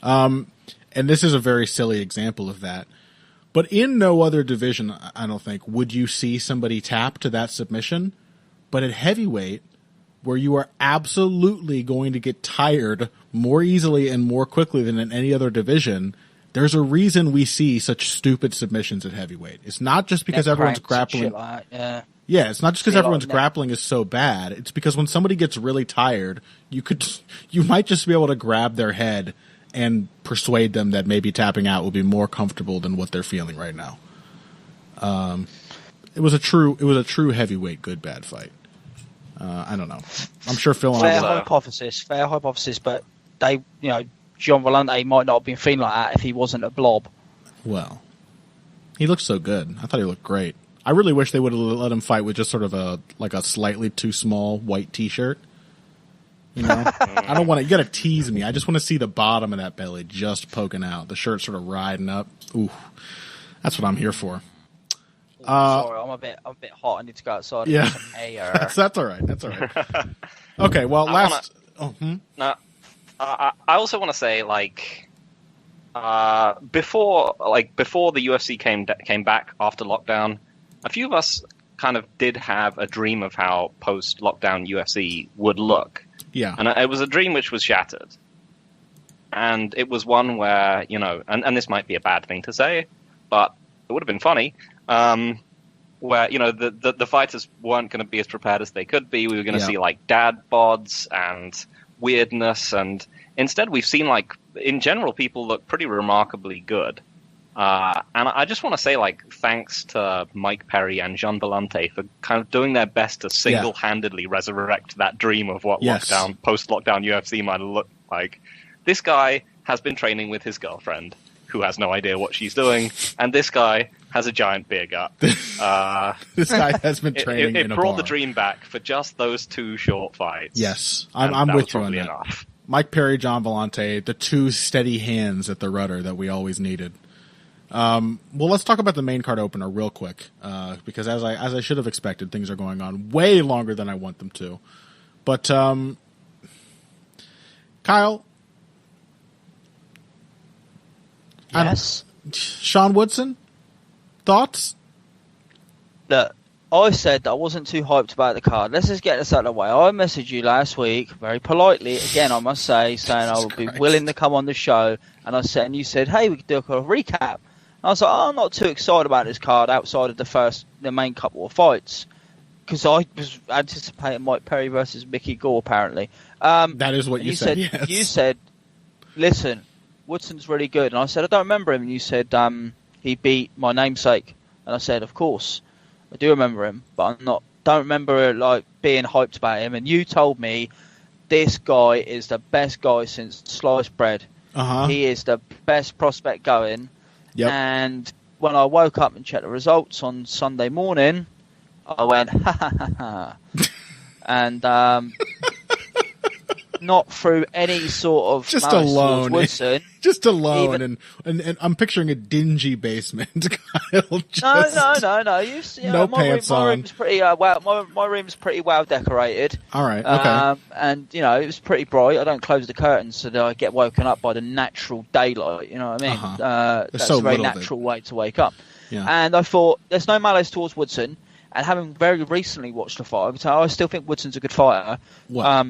And this is a very silly example of that. But in no other division, I don't think, would you see somebody tap to that submission. But at heavyweight, where you are absolutely going to get tired more easily and more quickly than in any other division, there's a reason we see such stupid submissions at heavyweight. It's not just because everyone's grappling. Yeah, it's not just because everyone's grappling is so bad. It's because when somebody gets really tired, you might just be able to grab their head and persuade them that maybe tapping out will be more comfortable than what they're feeling right now. It was a true heavyweight good bad fight. I don't know. I'm sure Phil and fair hypothesis, but they, John Vellante might not have been feeling like that if he wasn't a blob. Well, he looked so good. I thought he looked great. I really wish they would have let him fight with just sort of a slightly too small white T-shirt. You know, I don't want to. You got to tease me. I just want to see the bottom of that belly just poking out. The shirt sort of riding up. Ooh, that's what I'm here for. Sorry, I'm a bit hot. I need to go outside. Yeah, and get some air. that's all right. That's all right. Okay, well, I also want to say, before the UFC came back after lockdown, a few of us kind of did have a dream of how post-lockdown UFC would look. Yeah. And it was a dream which was shattered. And it was one where, and this might be a bad thing to say, but it would have been funny, where, the fighters weren't going to be as prepared as they could be. We were going to see, dad bods and weirdness. And instead, we've seen, in general, people look pretty remarkably good. And I just want to say, thanks to Mike Perry and Jean Vellante for kind of doing their best to single-handedly resurrect that dream of what post-lockdown UFC might have looked like. This guy has been training with his girlfriend, who has no idea what she's doing, and this guy has a giant beer gut. This guy has been training in a bar. It brought the dream back for just those two short fights. Yes, I'm with you on that. Enough. Mike Perry, John Vellante, the two steady hands at the rudder that we always needed. Well, let's talk about the main card opener real quick, because as I should have expected, things are going on way longer than I want them to. But Kyle, yes, Sean Woodson, thoughts? Look, I said that I wasn't too hyped about the card. Let's just get this out of the way. I messaged you last week, very politely, again, I must say, saying I would be willing to come on the show, and you said, hey, we could do a recap. I was like, I'm not too excited about this card outside of the main couple of fights, because I was anticipating Mike Perry versus Mickey Gall, apparently. That is what you said. Yes. You said, listen, Woodson's really good. And I said, I don't remember him. And you said, he beat my namesake. And I said, of course, I do remember him, but don't remember being hyped about him. And you told me this guy is the best guy since sliced bread. He is the best prospect going. Yep. And when I woke up and checked the results on Sunday morning, I went, ha ha ha ha. And not through any sort of just alone. Woodson. Just alone, and I'm picturing a dingy basement. Kyle, no. No pants on. My room's pretty my room's pretty well decorated. All right, okay. And it was pretty bright. I don't close the curtains so that I get woken up by the natural daylight. You know what I mean? That's so a very natural way to wake up. Yeah. And I thought there's no malice towards Woodson. And having very recently watched the fight, I still think Woodson's a good fighter. What?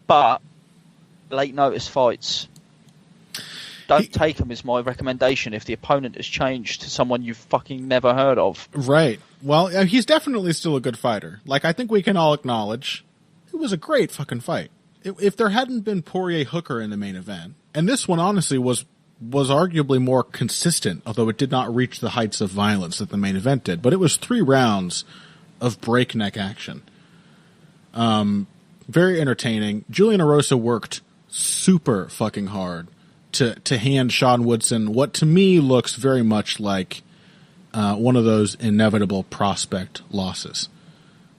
But late notice fights, don't take them as my recommendation if the opponent has changed to someone you've fucking never heard of. Right. Well, he's definitely still a good fighter. I think we can all acknowledge it was a great fucking fight. If there hadn't been Poirier Hooker in the main event, and this one honestly was arguably more consistent, although it did not reach the heights of violence that the main event did, but it was 3 rounds of breakneck action. Very entertaining. Julian Erosa worked super fucking hard to hand Sean Woodson what to me looks very much like one of those inevitable prospect losses.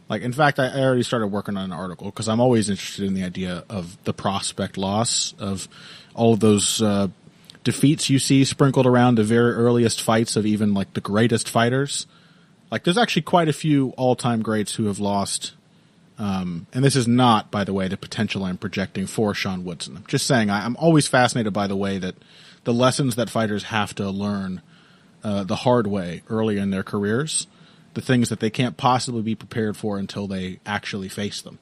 In fact, I already started working on an article because I'm always interested in the idea of the prospect loss, of all of those defeats you see sprinkled around the very earliest fights of even the greatest fighters. There's actually quite a few all-time greats who have lost. And this is not, by the way, the potential I'm projecting for Sean Woodson. I'm just saying I'm always fascinated by the way that the lessons that fighters have to learn the hard way early in their careers, the things that they can't possibly be prepared for until they actually face them.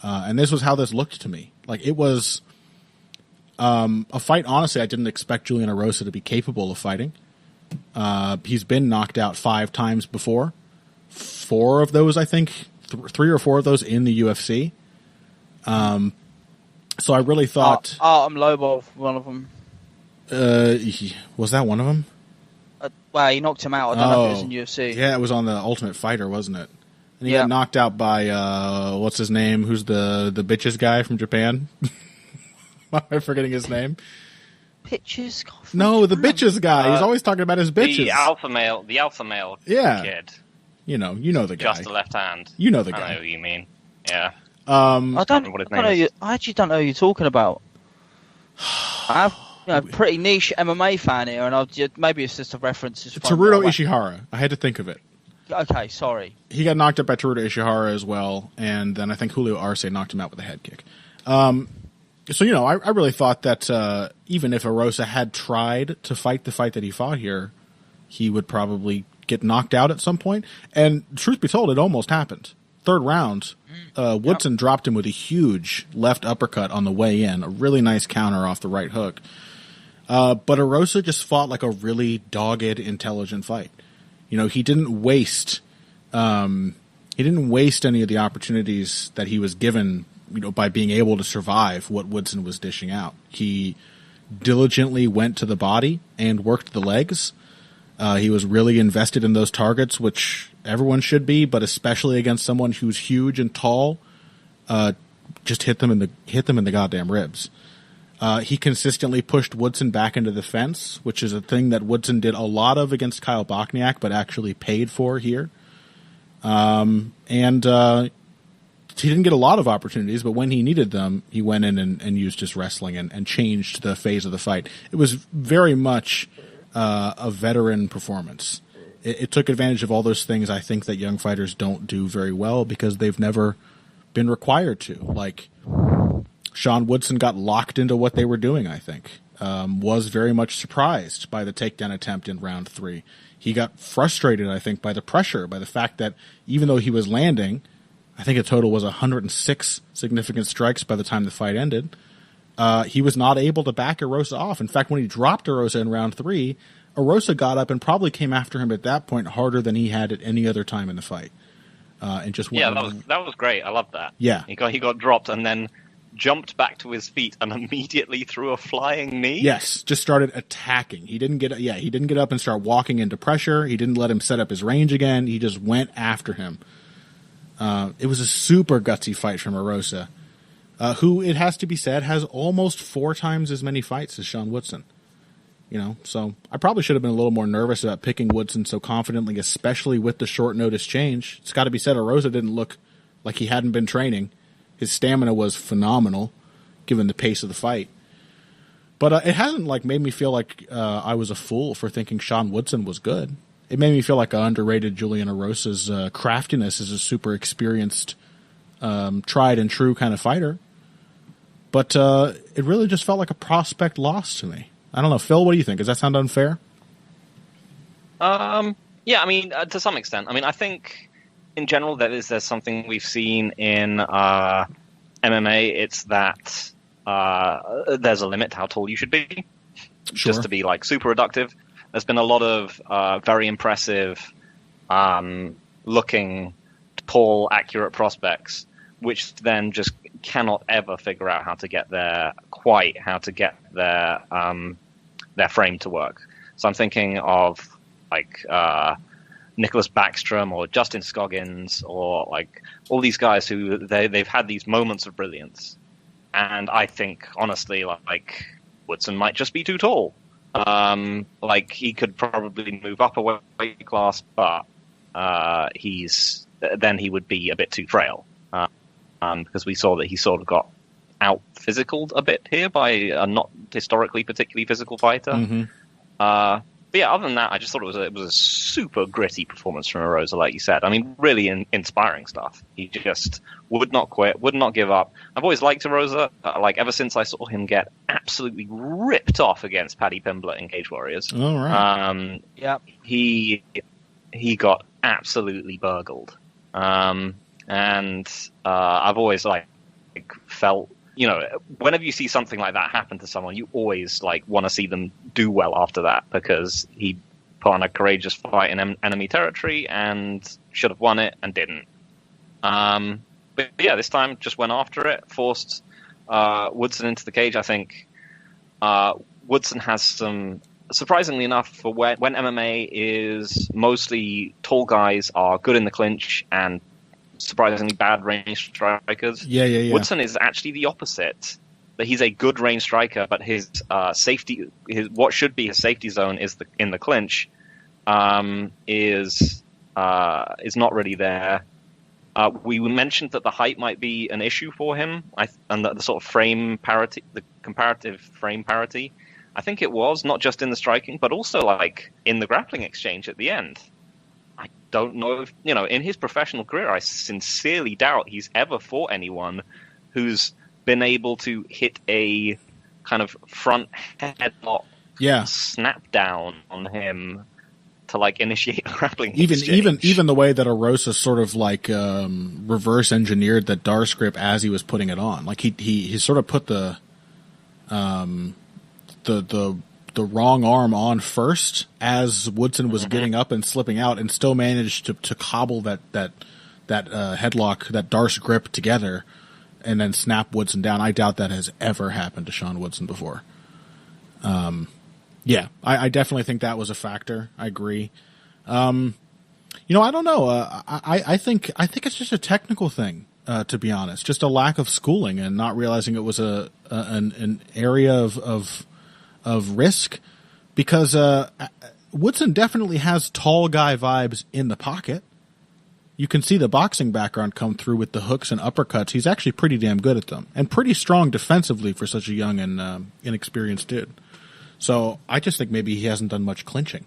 And this was how this looked to me. It was a fight, honestly, I didn't expect Julian Erosa to be capable of fighting. He's been knocked out 5 times before. 4 of those, I think, 3 or 4 of those in the UFC. So I really thought... Artem Lobov, one of them. Was that one of them? Well, he knocked him out. I don't know if it was in UFC. Yeah, it was on the Ultimate Fighter, wasn't it? And he got knocked out by, what's his name? Who's the bitches guy from Japan? Why am I forgetting his name? Bitches? No, the bitches guy. He's always talking about his bitches. The alpha male yeah. kid. You know the guy. Just the left hand. You know the guy. I know who you mean. Yeah. I actually don't know who you're talking about. I'm a pretty niche MMA fan here, and maybe it's just a reference. Teruto Ishihara. I had to think of it. Okay, sorry. He got knocked up by Teruto Ishihara as well, and then I think Julio Arce knocked him out with a head kick. So, I really thought that even if Erosa had tried to fight the fight that he fought here, he would probably get knocked out at some point. And truth be told, it almost happened. Third round, Woodson dropped him with a huge left uppercut on the way in, a really nice counter off the right hook. But Erosa just fought like a really dogged, intelligent fight. He didn't waste any of the opportunities that he was given, by being able to survive what Woodson was dishing out. He diligently went to the body and worked the legs. He was really invested in those targets, which everyone should be, but especially against someone who's huge and tall, just hit them in the goddamn ribs. He consistently pushed Woodson back into the fence, which is a thing that Woodson did a lot of against Kyle Bochniak, but actually paid for here. He didn't get a lot of opportunities, but when he needed them, he went in and used his wrestling and changed the phase of the fight. It was very much a veteran performance. It took advantage of all those things I think that young fighters don't do very well because they've never been required to. Like, Sean Woodson got locked into what they were doing, I think. Was very much surprised by the takedown attempt in round 3. He got frustrated, I think, by the pressure, by the fact that even though he was landing, I think a total was 106 significant strikes by the time the fight ended, he was not able to back Erosa off. In fact, when he dropped Erosa in round 3, Erosa got up and probably came after him at that point harder than he had at any other time in the fight. And just went that was great. I love that. Yeah, he got dropped and then jumped back to his feet and immediately threw a flying knee. Yes, just started attacking. He didn't get up and start walking into pressure. He didn't let him set up his range again. He just went after him. It was a super gutsy fight from Erosa, who, it has to be said, has almost 4 times as many fights as Sean Woodson. So I probably should have been a little more nervous about picking Woodson so confidently, especially with the short notice change. It's got to be said, Erosa didn't look like he hadn't been training. His stamina was phenomenal, given the pace of the fight. But it hasn't made me feel like I was a fool for thinking Sean Woodson was good. It made me feel like I underrated Julian Erosa's craftiness as a super experienced, tried and true kind of fighter. But it really just felt like a prospect loss to me. I don't know. Phil, what do you think? Does that sound unfair? Yeah, I mean, to some extent. I mean, I think in general there's something we've seen in MMA. It's that there's a limit to how tall you should be, just to be super reductive. There's been a lot of very impressive looking tall, accurate prospects, which then just cannot ever figure out how to get their frame to work. So I'm thinking of Nicholas Backstrom or Justin Scoggins or all these guys who they've had these moments of brilliance, and I think honestly Woodson might just be too tall. He could probably move up a weight class, but he would be a bit too frail. Because we saw that he sort of got out physicaled a bit here by a not historically particularly physical fighter. Mm-hmm. But yeah, other than that, I just thought it was a super gritty performance from Erosa, like you said. I mean, really inspiring stuff. He just would not quit, would not give up. I've always liked Erosa, ever since I saw him get absolutely ripped off against Paddy Pimblett in Cage Warriors. All right. He got absolutely burgled. And I've always felt, whenever you see something like that happen to someone, you always want to see them do well after that, because he put on a courageous fight in enemy territory and should have won it and didn't. But yeah, this time just went after it, forced Woodson into the cage. I think Woodson has some, surprisingly enough, for when MMA is mostly tall guys are good in the clinch and surprisingly bad range strikers. Yeah. Woodson is actually the opposite. That he's a good range striker, but his what should be his safety zone is in the clinch, is is not really there. We mentioned that the height might be an issue for him, and that the sort of frame parity, the comparative frame parity. I think it was not just in the striking, but also like in the grappling exchange at the end. I don't know if, in his professional career, I sincerely doubt he's ever fought anyone who's been able to hit a kind of front headlock snap down on him to like initiate a grappling exchange. Even the way that Arosa sort of like reverse engineered the Darce grip as he was putting it on. Like he sort of put the wrong arm on first as Woodson was getting up and slipping out, and still managed to cobble that headlock, that Darce grip together, and then snap Woodson down. I doubt that has ever happened to Sean Woodson before. I definitely think that was a factor. I agree. I don't know. I think it's just a technical thing, to be honest. Just a lack of schooling and not realizing it was an area of risk, because Woodson definitely has tall guy vibes in the pocket. You can see the boxing background come through with the hooks and uppercuts. He's actually pretty damn good at them, and pretty strong defensively for such a young and inexperienced dude. So I just think maybe he hasn't done much clinching.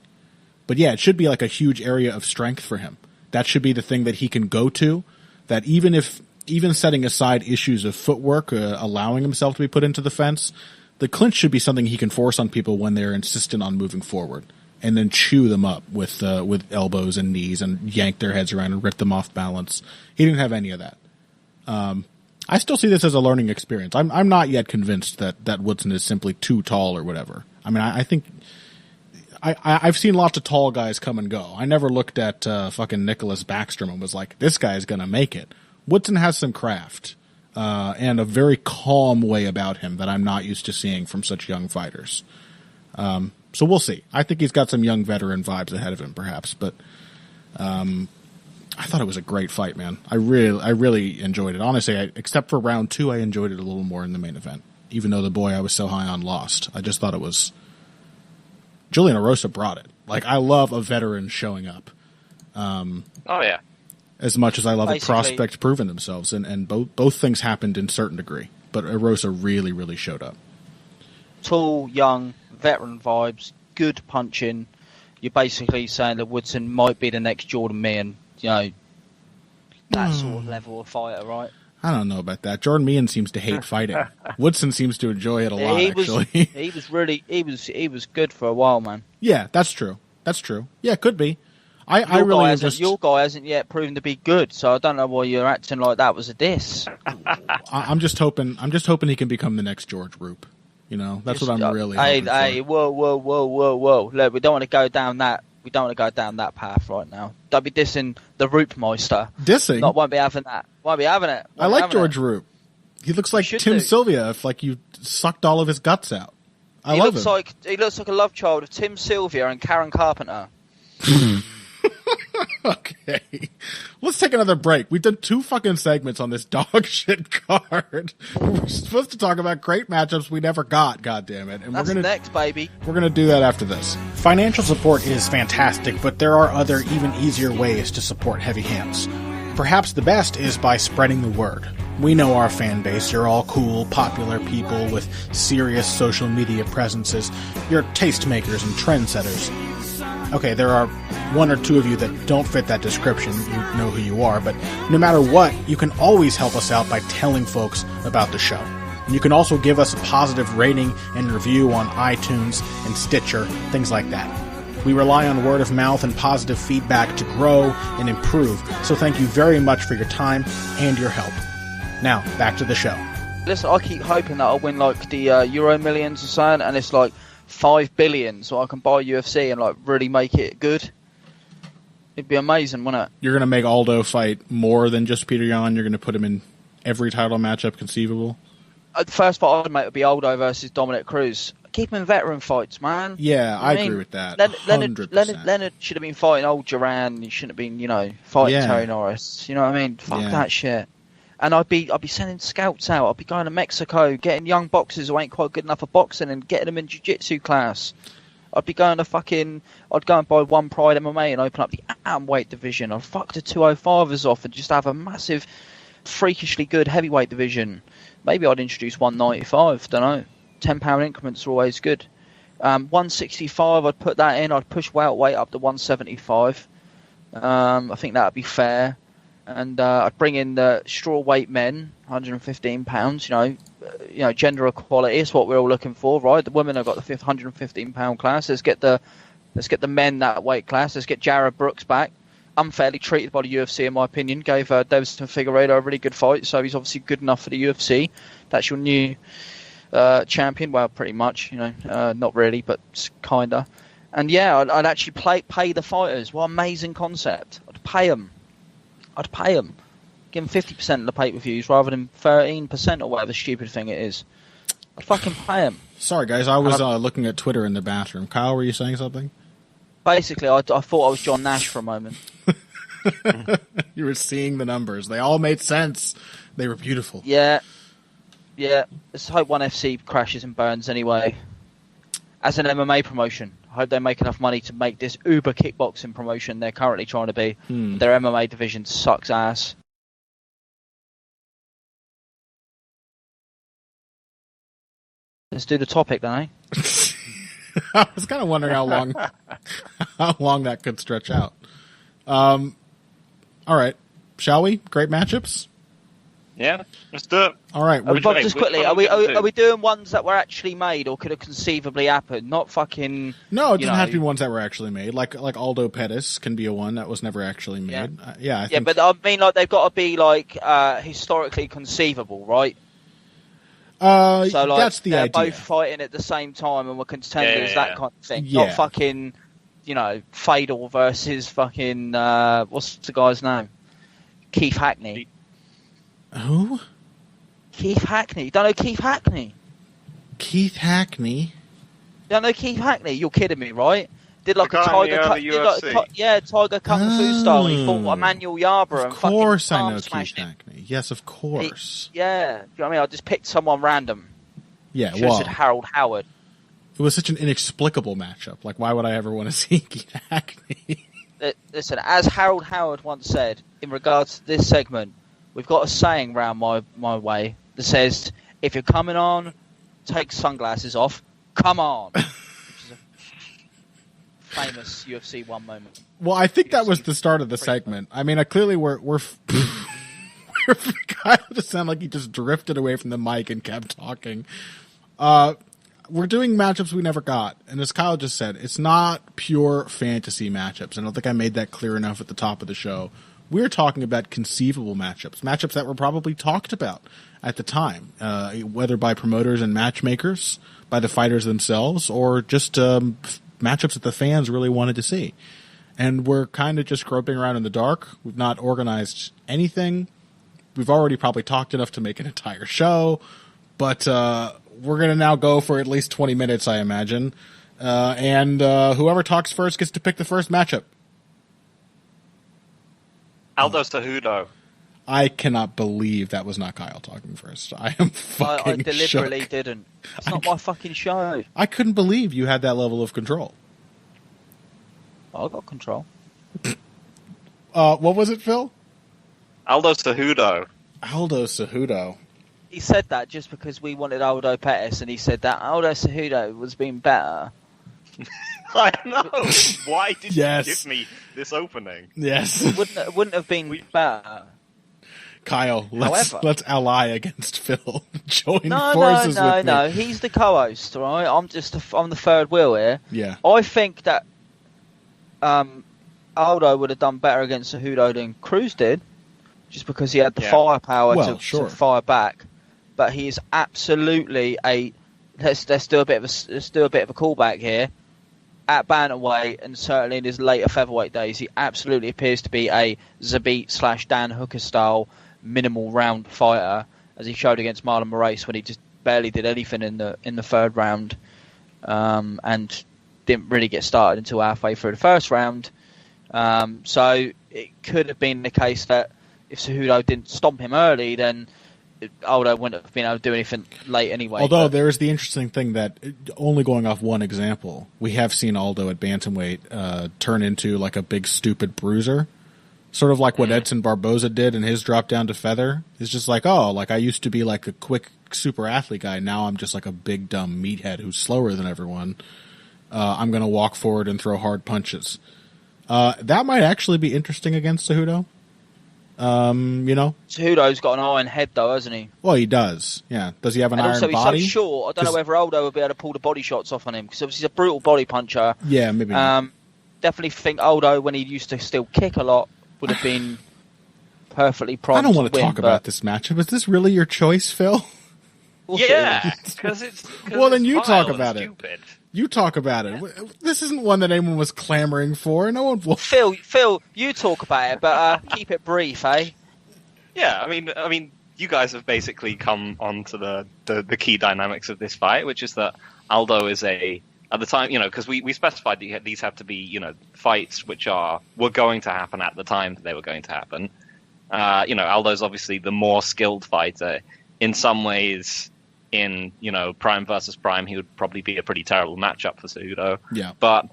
But yeah, it should be like a huge area of strength for him. That should be the thing that he can go to, that even setting aside issues of footwork, allowing himself to be put into the fence, the clinch should be something he can force on people when they're insistent on moving forward, and then chew them up with elbows and knees and yank their heads around and rip them off balance. He didn't have any of that. I still see this as a learning experience. I'm not yet convinced that Woodson is simply too tall or whatever. I mean, I think I've seen lots of tall guys come and go. I never looked at fucking Nicholas Backstrom and was like, this guy's gonna make it. Woodson has some craft and a very calm way about him that I'm not used to seeing from such young fighters. So we'll see. I think he's got some young veteran vibes ahead of him, perhaps. But I thought it was a great fight, man. I really enjoyed it. Honestly, except for round 2, I enjoyed it a little more in the main event. Even though the boy I was so high on lost. I just thought it was... Julian Arosa brought it. Like, I love a veteran showing up. Oh, yeah. As much as I love a prospect proving themselves. And both things happened in certain degree. But Arosa really, really showed up. Tall, young, veteran vibes, good punching. You're basically saying that Woodson might be the next Jordan Meehan. That sort of level of fighter, right? I don't know about that. Jordan Meehan seems to hate fighting. Woodson seems to enjoy it a lot, actually. He was good for a while, man. Yeah, that's true. Yeah, it could be. Your guy hasn't yet proven to be good, so I don't know why you're acting like that was a diss. I'm just hoping he can become the next George Roop. That's what I'm really hoping for. Whoa. Look, we don't want to go down that. We don't want to go down that path right now. Don't be dissing the Roopmeister. Dissing? Won't be having that. Won't be having it. I like George Roop. He looks like Tim Sylvia if you sucked all of his guts out. I love him. He looks like a love child of Tim Sylvia and Karen Carpenter. Okay. Let's take another break. We've done 2 fucking segments on this dog shit card. We're supposed to talk about great matchups we never got, goddammit. And that's next, baby. We're going to do that after this. Financial support is fantastic, but there are other, even easier ways to support Heavy Hands. Perhaps the best is by spreading the word. We know our fan base. You're all cool, popular people with serious social media presences. You're tastemakers and trendsetters. Okay, there are 1 or 2 of you that don't fit that description. You know who you are, but no matter what, you can always help us out by telling folks about the show. And you can also give us a positive rating and review on iTunes and Stitcher, things like that. We rely on word of mouth and positive feedback to grow and improve, so thank you very much for your time and your help. Now, back to the show. Listen, I keep hoping that I'll win the Euro Millions or something, and it's 5 billion, so I can buy UFC and really make it good. It'd be amazing, wouldn't it? You're going to make Aldo fight more than just Peter Yan. You're going to put him in every title matchup conceivable. The first fight I'd make would be Aldo versus Dominic Cruz. Keep him in veteran fights, man. Yeah, I agree with that. Leonard should have been fighting old Duran. He shouldn't have been, fighting Terry Norris. You know what I mean? Fuck that shit. And I'd be sending scouts out. I'd be going to Mexico, getting young boxers who ain't quite good enough for boxing and getting them in jiu-jitsu class. I'd go and buy One Pride MMA and open up the atomweight division. I'd fuck the 205ers off and just have a massive, freakishly good heavyweight division. Maybe I'd introduce 195. Don't know. £10 increments are always good. 165, I'd put that in. I'd push welterweight up to 175. I think that would be fair. And I'd bring in the strawweight men, £115. You know, gender equality is what we're all looking for, right? The women have got the £115 class. Let's get the men that weight class. Let's get Jared Brooks back. Unfairly treated by the UFC, in my opinion. Gave Davison Figueiredo a really good fight, so he's obviously good enough for the UFC. That's your new champion. Well, pretty much, not really, but kinda. And yeah, I'd actually pay the fighters. What an amazing concept! I'd pay them. Give them 50% of the pay-per-views rather than 13% or whatever stupid thing it is. I'd fucking pay them. Sorry, guys, I was looking at Twitter in the bathroom. Kyle, were you saying something? Basically, I thought I was John Nash for a moment. You were seeing the numbers. They all made sense. They were beautiful. Yeah. Let's hope ONE FC crashes and burns anyway. As an MMA promotion, I hope they make enough money to make this uber kickboxing promotion they're currently trying to be. Their MMA division sucks ass. Let's do the topic, then, eh? I was kind of wondering how long that could stretch out. All right, shall we? Great matchups. Yeah, let's do it. All right. Just quickly, are we doing ones that were actually made or could have conceivably happened? Not fucking. No, it doesn't have to be ones that were actually made. Like Aldo Pettis can be a one that was never actually made. I think... but I mean, like they've got to be like historically conceivable, right? So that's the they're idea. Both fighting at the same time and we're contenders, that kind of thing. Not fucking, Fedor versus fucking what's the guy's name? Keith Hackney. Who? Keith Hackney. You don't know Keith Hackney? Keith Hackney? You don't know Keith Hackney? You're kidding me, right? Did like the a tiger tiger kung fu style. He fought Emmanuel Yarborough. Of course I know Keith Hackney. Yes, of course. You know what I mean? I just picked someone random. Yeah, Should have said Harold Howard. It was such an inexplicable matchup. Like, why would I ever want to see Keith Hackney? Listen, as Harold Howard once said, in regards to this segment, we've got a saying round my way that says, if you're coming on, take sunglasses off, come on. Which is a famous UFC 1 moment. Well, I think that was the start of the segment. I mean, clearly we're Kyle just sounded like he just drifted away from the mic and kept talking. We're doing matchups we never got. And as Kyle just said, it's not pure fantasy matchups. I don't think I made that clear enough at the top of the show. We're talking about conceivable matchups that were probably talked about at the time, whether by promoters and matchmakers, by the fighters themselves, or just matchups that the fans really wanted to see. And we're kind of just groping around in the dark. We've not organized anything. We've already probably talked enough to make an entire show, but we're going to now go for at least 20 minutes, I imagine. And whoever talks first gets to pick the first matchup. Aldo Cejudo. I cannot believe that was not Kyle talking first. I am fucking I deliberately shook. didn't. It's not my fucking show. I couldn't believe you had that level of control. I got control. What was it, Phil? Aldo Cejudo. Aldo Cejudo. He said that just because we wanted Aldo Pettis, and he said that Aldo Cejudo was being better. I know. Why did you give me this opening? Yes. It wouldn't have been better. Kyle, let's ally against Phil. Join forces with me. No. He's the co-host, right? I'm the third wheel here. Yeah. I think that Aldo would have done better against Cejudo than Cruz did, just because he had the firepower to fire back. But he is absolutely let's do a bit of a callback here. At bantamweight and certainly in his later featherweight days, he absolutely appears to be a Zabit / Dan Hooker style minimal round fighter, as he showed against Marlon Moraes when he just barely did anything in the third round, and didn't really get started until halfway through the first round. So it could have been the case that if Cejudo didn't stomp him early, then Aldo wouldn't have been able to do anything late anyway. Although there is the interesting thing that, only going off one example, we have seen Aldo at bantamweight turn into like a big stupid bruiser. Sort of like what Edson Barboza did in his drop down to feather. It's just like, oh, like I used to be like a quick super athlete guy. Now I'm just like a big dumb meathead who's slower than everyone. I'm going to walk forward and throw hard punches. That might actually be interesting against Cejudo. Cejudo's got an iron head though, hasn't he? Well, he does. Yeah. Does he have an iron body? Also, he's so short. I don't know whether Aldo would be able to pull the body shots off on him because obviously he's a brutal body puncher. Yeah, maybe. Definitely think Aldo, when he used to still kick a lot, would have been perfectly primed. I don't want to win, talk about this matchup. Is this really your choice, Phil? Yeah, because it's. Well, then you talk about it. You talk about it. This isn't one that anyone was clamoring for. No one. Phil, you talk about it, but keep it brief, eh? Yeah, I mean, you guys have basically come onto the key dynamics of this fight, which is that Aldo is at the time, because we specified that these have to be, fights which were going to happen at the time that they were going to happen. Aldo's obviously the more skilled fighter. In some ways, in prime versus prime, he would probably be a pretty terrible matchup for Cejudo. Yeah. But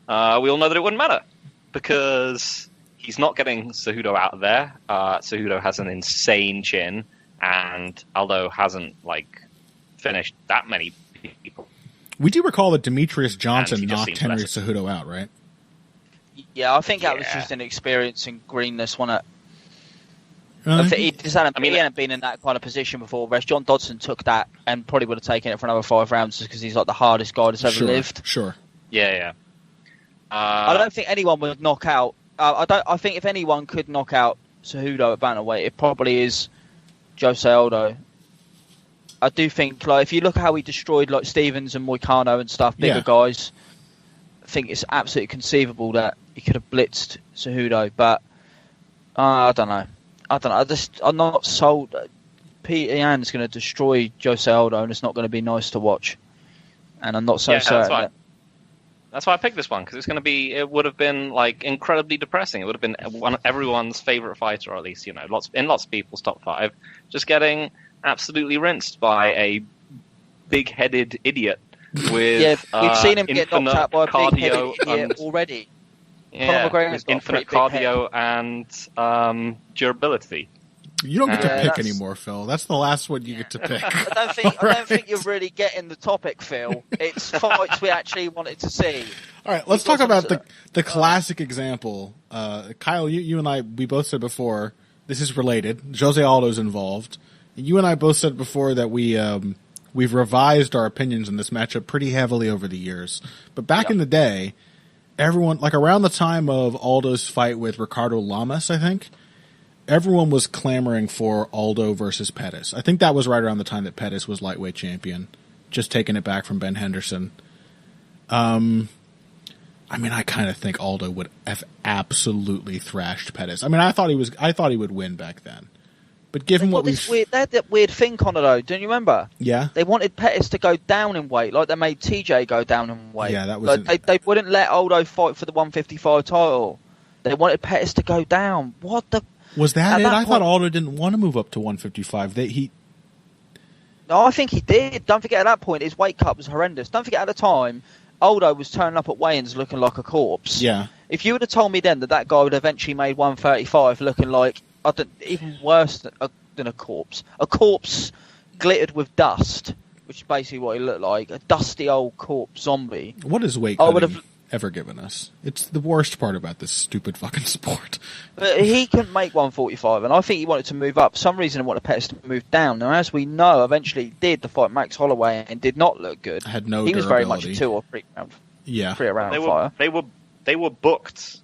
we all know that it wouldn't matter because he's not getting Cejudo out of there. Cejudo has an insane chin, and Aldo hasn't finished that many people. We do recall that Demetrius Johnson knocked Henry Cejudo out, right? Yeah, I think that was just an experience in greenness, wasn't it? He hadn't been in that kind of position before, whereas John Dodson took that and probably would have taken it for another 5 rounds just because he's like the hardest guy that's ever lived. Sure. Yeah. I don't think anyone would knock out. I think if anyone could knock out Cejudo at bantamweight, it probably is Jose Aldo. I do think, if you look at how he destroyed Stevens and Moicano and stuff, bigger guys, I think it's absolutely conceivable that he could have blitzed Cejudo, but I don't know. I'm not sold. Peter Yan's going to destroy Jose Aldo, and it's not going to be nice to watch. And I'm not so certain. That's why I picked this one, because it would have been incredibly depressing. It would have been everyone's favorite fighter, or at least in lots of people's top 5, just getting absolutely rinsed by a big-headed idiot with we've seen him get knocked out by a cardio big-headed idiot already. Yeah, with infinite cardio and durability. You don't get to pick anymore, Phil. That's the last one you get to pick. I don't think you're really getting the topic, Phil. It's fights we actually wanted to see. All right, let's talk about the classic example. Kyle, you and I, we both said before, this is related. Jose Aldo's involved. You and I both said before that we've revised our opinions on this matchup pretty heavily over the years. But back in the day, everyone, around the time of Aldo's fight with Ricardo Lamas, I think, everyone was clamoring for Aldo versus Pettis. I think that was right around the time that Pettis was lightweight champion, just taking it back from Ben Henderson. I kind of think Aldo would have absolutely thrashed Pettis. I thought he would win back then. But given what they had that weird thing, Connor, though. Don't you remember? Yeah. They wanted Pettis to go down in weight, like they made TJ go down in weight. Yeah, that was. They wouldn't let Aldo fight for the 155 title. They wanted Pettis to go down. What the? Was that it? I thought Aldo didn't want to move up to 155. No, I think he did. Don't forget, at that point, his weight cut was horrendous. Don't forget, at the time, Aldo was turning up at weigh-ins looking like a corpse. Yeah. If you would have told me then that guy would eventually made 135 looking like even worse than a corpse. A corpse glittered with dust, which is basically what he looked like. A dusty old corpse zombie. What has weight cutting ever given us? It's the worst part about this stupid fucking sport. But he couldn't make 145, and I think he wanted to move up. For some reason, he wanted Pettis to move down. Now, as we know, eventually he did the fight Max Holloway and did not look good. Had no He durability. was very much a 2 or 3 round. Yeah. 3 round fighter. They were booked.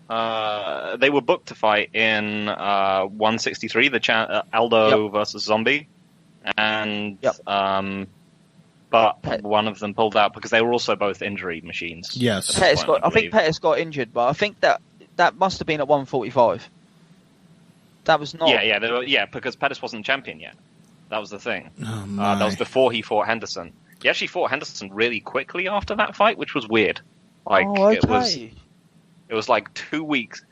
They were booked to fight in 163, Aldo versus Zombie, and but one of them pulled out because they were also both injury machines. Yes, I think Pettis got injured, but I think that must have been at 145. That was not. Yeah, because Pettis wasn't champion yet. That was the thing. Oh, my. That was before he fought Henderson. He actually fought Henderson really quickly after that fight, which was weird. Okay. It was 2 weeks.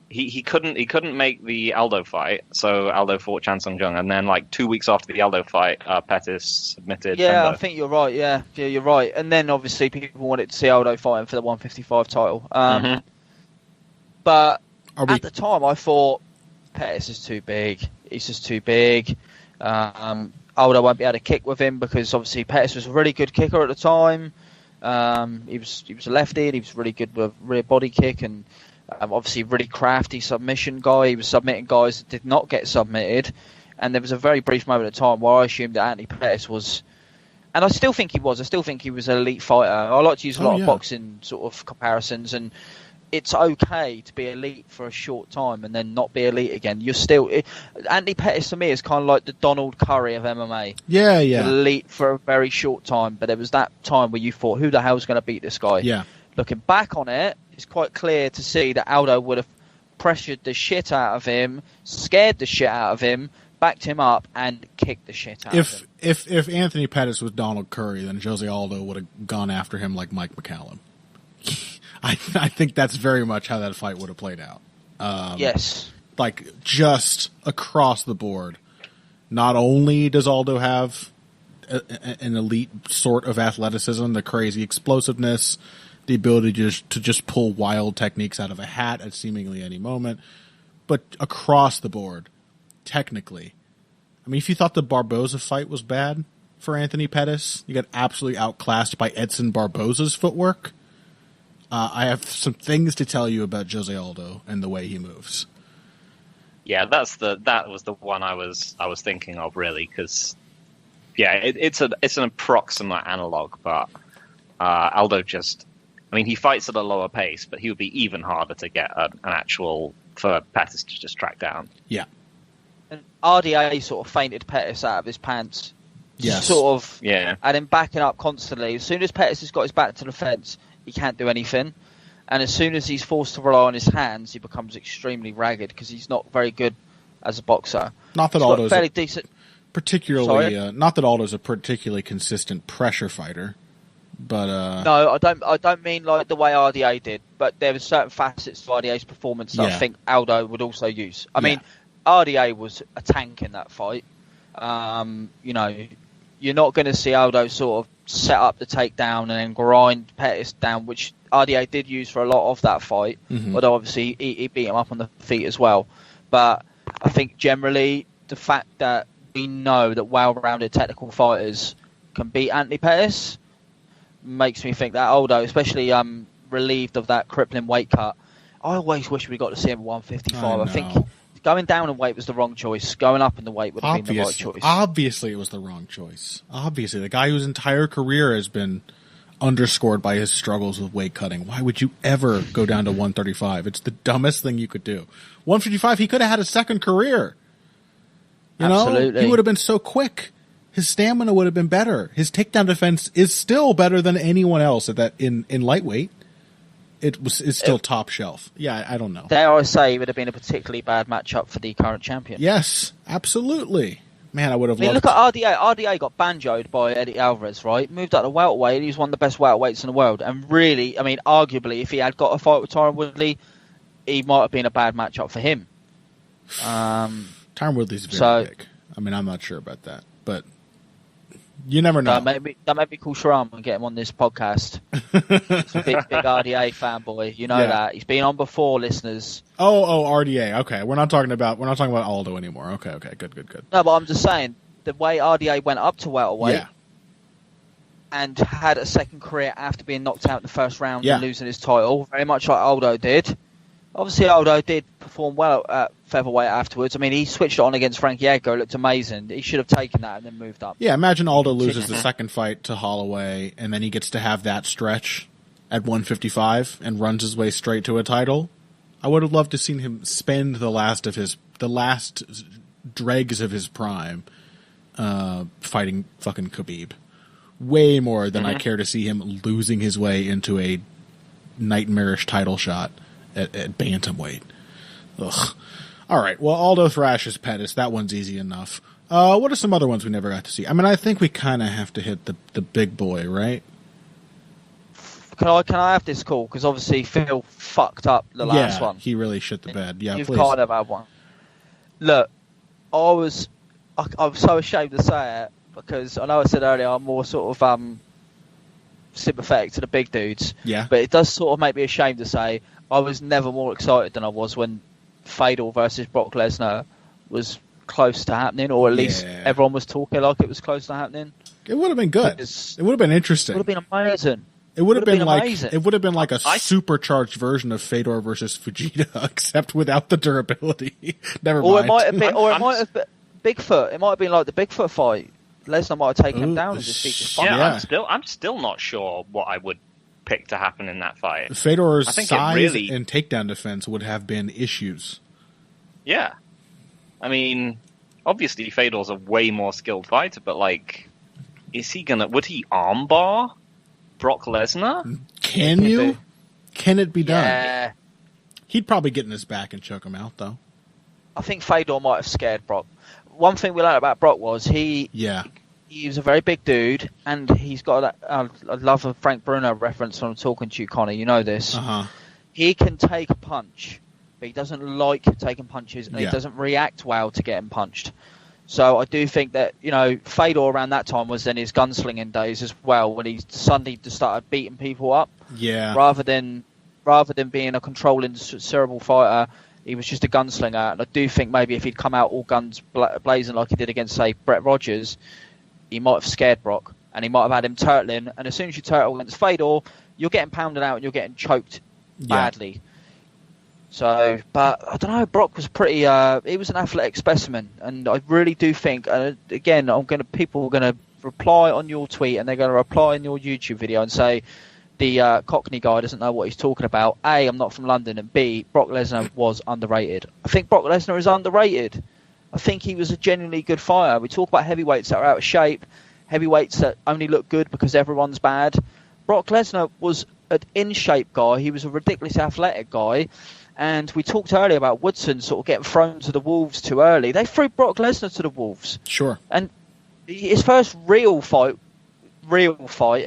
he couldn't make the Aldo fight, so Aldo fought Chan Sung Jung, and then like 2 weeks after the Aldo fight, Pettis submitted. Yeah, Fedor. I think you're right. Yeah, you're right. And then obviously people wanted to see Aldo fighting for the 155 title. But at the time, I thought Pettis is too big. He's just too big. Aldo won't be able to kick with him because obviously Pettis was a really good kicker at the time. He was a lefty, and he was really good with rear body kick, and obviously really crafty submission guy. He was submitting guys that did not get submitted, and there was a very brief moment of time where I assumed that Anthony Pettis was, and I still think he was. I still think he was an elite fighter. I like to use a lot of boxing sort of comparisons, and it's okay to be elite for a short time and then not be elite again. You're still Anthony Pettis to me is kind of like the Donald Curry of MMA. Yeah. Elite for a very short time, but there was that time where you thought, who the hell's going to beat this guy? Yeah. Looking back on it, it's quite clear to see that Aldo would have pressured the shit out of him, scared the shit out of him, backed him up, and kicked the shit out of him. If Anthony Pettis was Donald Curry, then Jose Aldo would have gone after him like Mike McCallum. I think that's very much how that fight would have played out. Yes. Like, just across the board. Not only does Aldo have an elite sort of athleticism, the crazy explosiveness, the ability to just pull wild techniques out of a hat at seemingly any moment, but across the board, technically. I mean, if you thought the Barboza fight was bad for Anthony Pettis, you got absolutely outclassed by Edson Barboza's footwork. I have some things to tell you about Jose Aldo and the way he moves. Yeah, that was the one I was thinking of, really, because it's an approximate analog, but Aldo just, I mean, he fights at a lower pace, but he would be even harder to get an actual for Pettis to just track down. Yeah, and RDA sort of fainted Pettis out of his pants. Yes. Sort of. Yeah. And then backing up constantly. As soon as Pettis has got his back to the fence, he can't do anything. And as soon as he's forced to rely on his hands, he becomes extremely ragged because he's not very good as a boxer. Not that Aldo's fairly decent. Particularly, not that Aldo's a particularly consistent pressure fighter, but no, I don't mean like the way RDA did, but there were certain facets of RDA's performance that I think Aldo would also use. I mean, RDA was a tank in that fight. You're not going to see Aldo sort of set up the takedown and then grind Pettis down, which RDA did use for a lot of that fight, although obviously he beat him up on the feet as well. But I think generally the fact that we know that well-rounded technical fighters can beat Anthony Pettis makes me think that Aldo, especially relieved of that crippling weight cut, I always wish we got to see him at 155. I think going down in weight was the wrong choice. Going up in the weight would have been the right choice. Obviously, it was the wrong choice. Obviously, the guy whose entire career has been underscored by his struggles with weight cutting. Why would you ever go down to 135? It's the dumbest thing you could do. 155, he could have had a second career. You know, he would have been so quick. His stamina would have been better. His takedown defense is still better than anyone else at that in lightweight. It's still top shelf. Yeah, I don't know. Dare I say it would have been a particularly bad matchup for the current champion. Yes, absolutely. Man, I would have loved... Look at RDA. RDA got banjoed by Eddie Alvarez, right? Moved up to welterweight. He was one of the best welterweights in the world. And really, I mean, arguably, if he had got a fight with Tyron Woodley, he might have been a bad matchup for him. Tyron Woodley's very big. I mean, I'm not sure about that, but you never know. That made me call Sharam and get him on this podcast. He's a big RDA fanboy. You know that. He's been on before, listeners. Oh, RDA. Okay, we're not talking about Aldo anymore. Okay, good. No, but I'm just saying the way RDA went up to welterweight and had a second career after being knocked out in the first round and losing his title, very much like Aldo did. Obviously, Aldo did perform well at featherweight afterwards. I mean, he switched it on against Frankie Edgar. It looked amazing. He should have taken that and then moved up. Yeah, imagine Aldo loses the second fight to Holloway, and then he gets to have that stretch at 155 and runs his way straight to a title. I would have loved to seen him spend the last dregs of his prime fighting fucking Khabib. Way more than I care to see him losing his way into a nightmarish title shot at bantamweight. Ugh. All right. Well, Aldo thrashes Pettis. That one's easy enough. What are some other ones we never got to see? I mean, I think we kind of have to hit the big boy, right? Can I have this call? Because obviously Phil fucked up the last one. He really shit the bed. Yeah, You've please. kind of had one. Look, I'm so ashamed to say it because I know I said earlier I'm more sort of sympathetic to the big dudes. Yeah. But it does sort of make me ashamed to say I was never more excited than I was when Fedor versus Brock Lesnar was close to happening, or at least everyone was talking like it was close to happening. It would have been good. It would have been interesting. It would have been amazing. It would have been like amazing. It would have been like a supercharged version of Fedor versus Fujita, except without the durability. Never mind. Or it might have been, it might have been Bigfoot. It might have been like the Bigfoot fight. Lesnar might have taken him down and just beat the fuck. Yeah, I'm still not sure what I would pick to happen in that fight. Fedor's size and takedown defense would have been issues. Yeah, I mean, obviously Fedor's a way more skilled fighter, but like, would he armbar Brock Lesnar? Can it be done? Yeah. He'd probably get in his back and choke him out, though. I think Fedor might have scared Brock. One thing we learned about Brock was he was a very big dude, and he's got that. I love a Frank Bruno reference when I'm talking to you, Connor. You know this. He can take a punch, but he doesn't like taking punches, and he doesn't react well to getting punched. So I do think that, Fedor around that time was in his gunslinging days as well, when he suddenly just started beating people up. Yeah. Rather than being a controlling cerebral fighter, he was just a gunslinger. And I do think maybe if he'd come out all guns blazing like he did against, say, Brett Rogers, he might have scared Brock, and he might have had him turtling. And as soon as you turtle against Fedor, you're getting pounded out and you're getting choked badly. So, but I don't know. Brock was pretty. He was an athletic specimen, and I really do think. Again, people are gonna reply on your tweet, and they're gonna reply in your YouTube video and say the Cockney guy doesn't know what he's talking about. A, I'm not from London, and B, Brock Lesnar was underrated. I think Brock Lesnar is underrated. I think he was a genuinely good fighter. We talk about heavyweights that are out of shape, heavyweights that only look good because everyone's bad. Brock Lesnar was an in-shape guy. He was a ridiculously athletic guy. And we talked earlier about Woodson sort of getting thrown to the wolves too early. They threw Brock Lesnar to the wolves. Sure. And his first real fight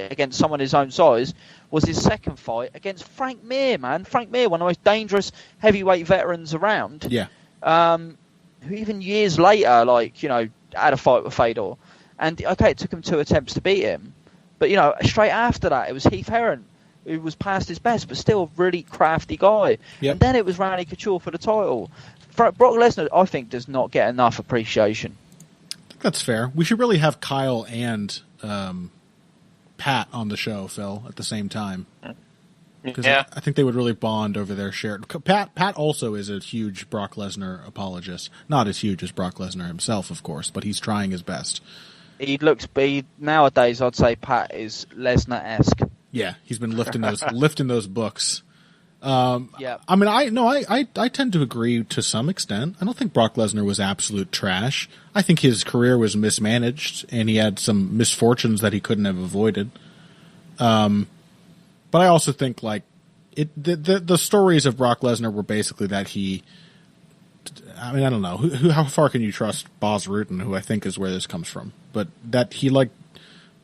against someone his own size was his second fight against Frank Mir, man. Frank Mir, one of the most dangerous heavyweight veterans around. Yeah. Who even years later, had a fight with Fedor. And, okay, it took him 2 attempts to beat him. But, straight after that, it was Heath Herron, who was past his best, but still a really crafty guy. Yep. And then it was Randy Couture for the title. Brock Lesnar, I think, does not get enough appreciation. I think that's fair. We should really have Kyle and Pat on the show, Phil, at the same time. Because I think they would really bond over their shared... Pat also is a huge Brock Lesnar apologist. Not as huge as Brock Lesnar himself, of course, but he's trying his best. Nowadays, I'd say Pat is Lesnar-esque. Yeah, he's been lifting those books. Yeah. I mean, I tend to agree to some extent. I don't think Brock Lesnar was absolute trash. I think his career was mismanaged, and he had some misfortunes that he couldn't have avoided. But I also think the stories of Brock Lesnar were basically that he. I mean, I don't know how far can you trust Bas Rutten, who I think is where this comes from, but that he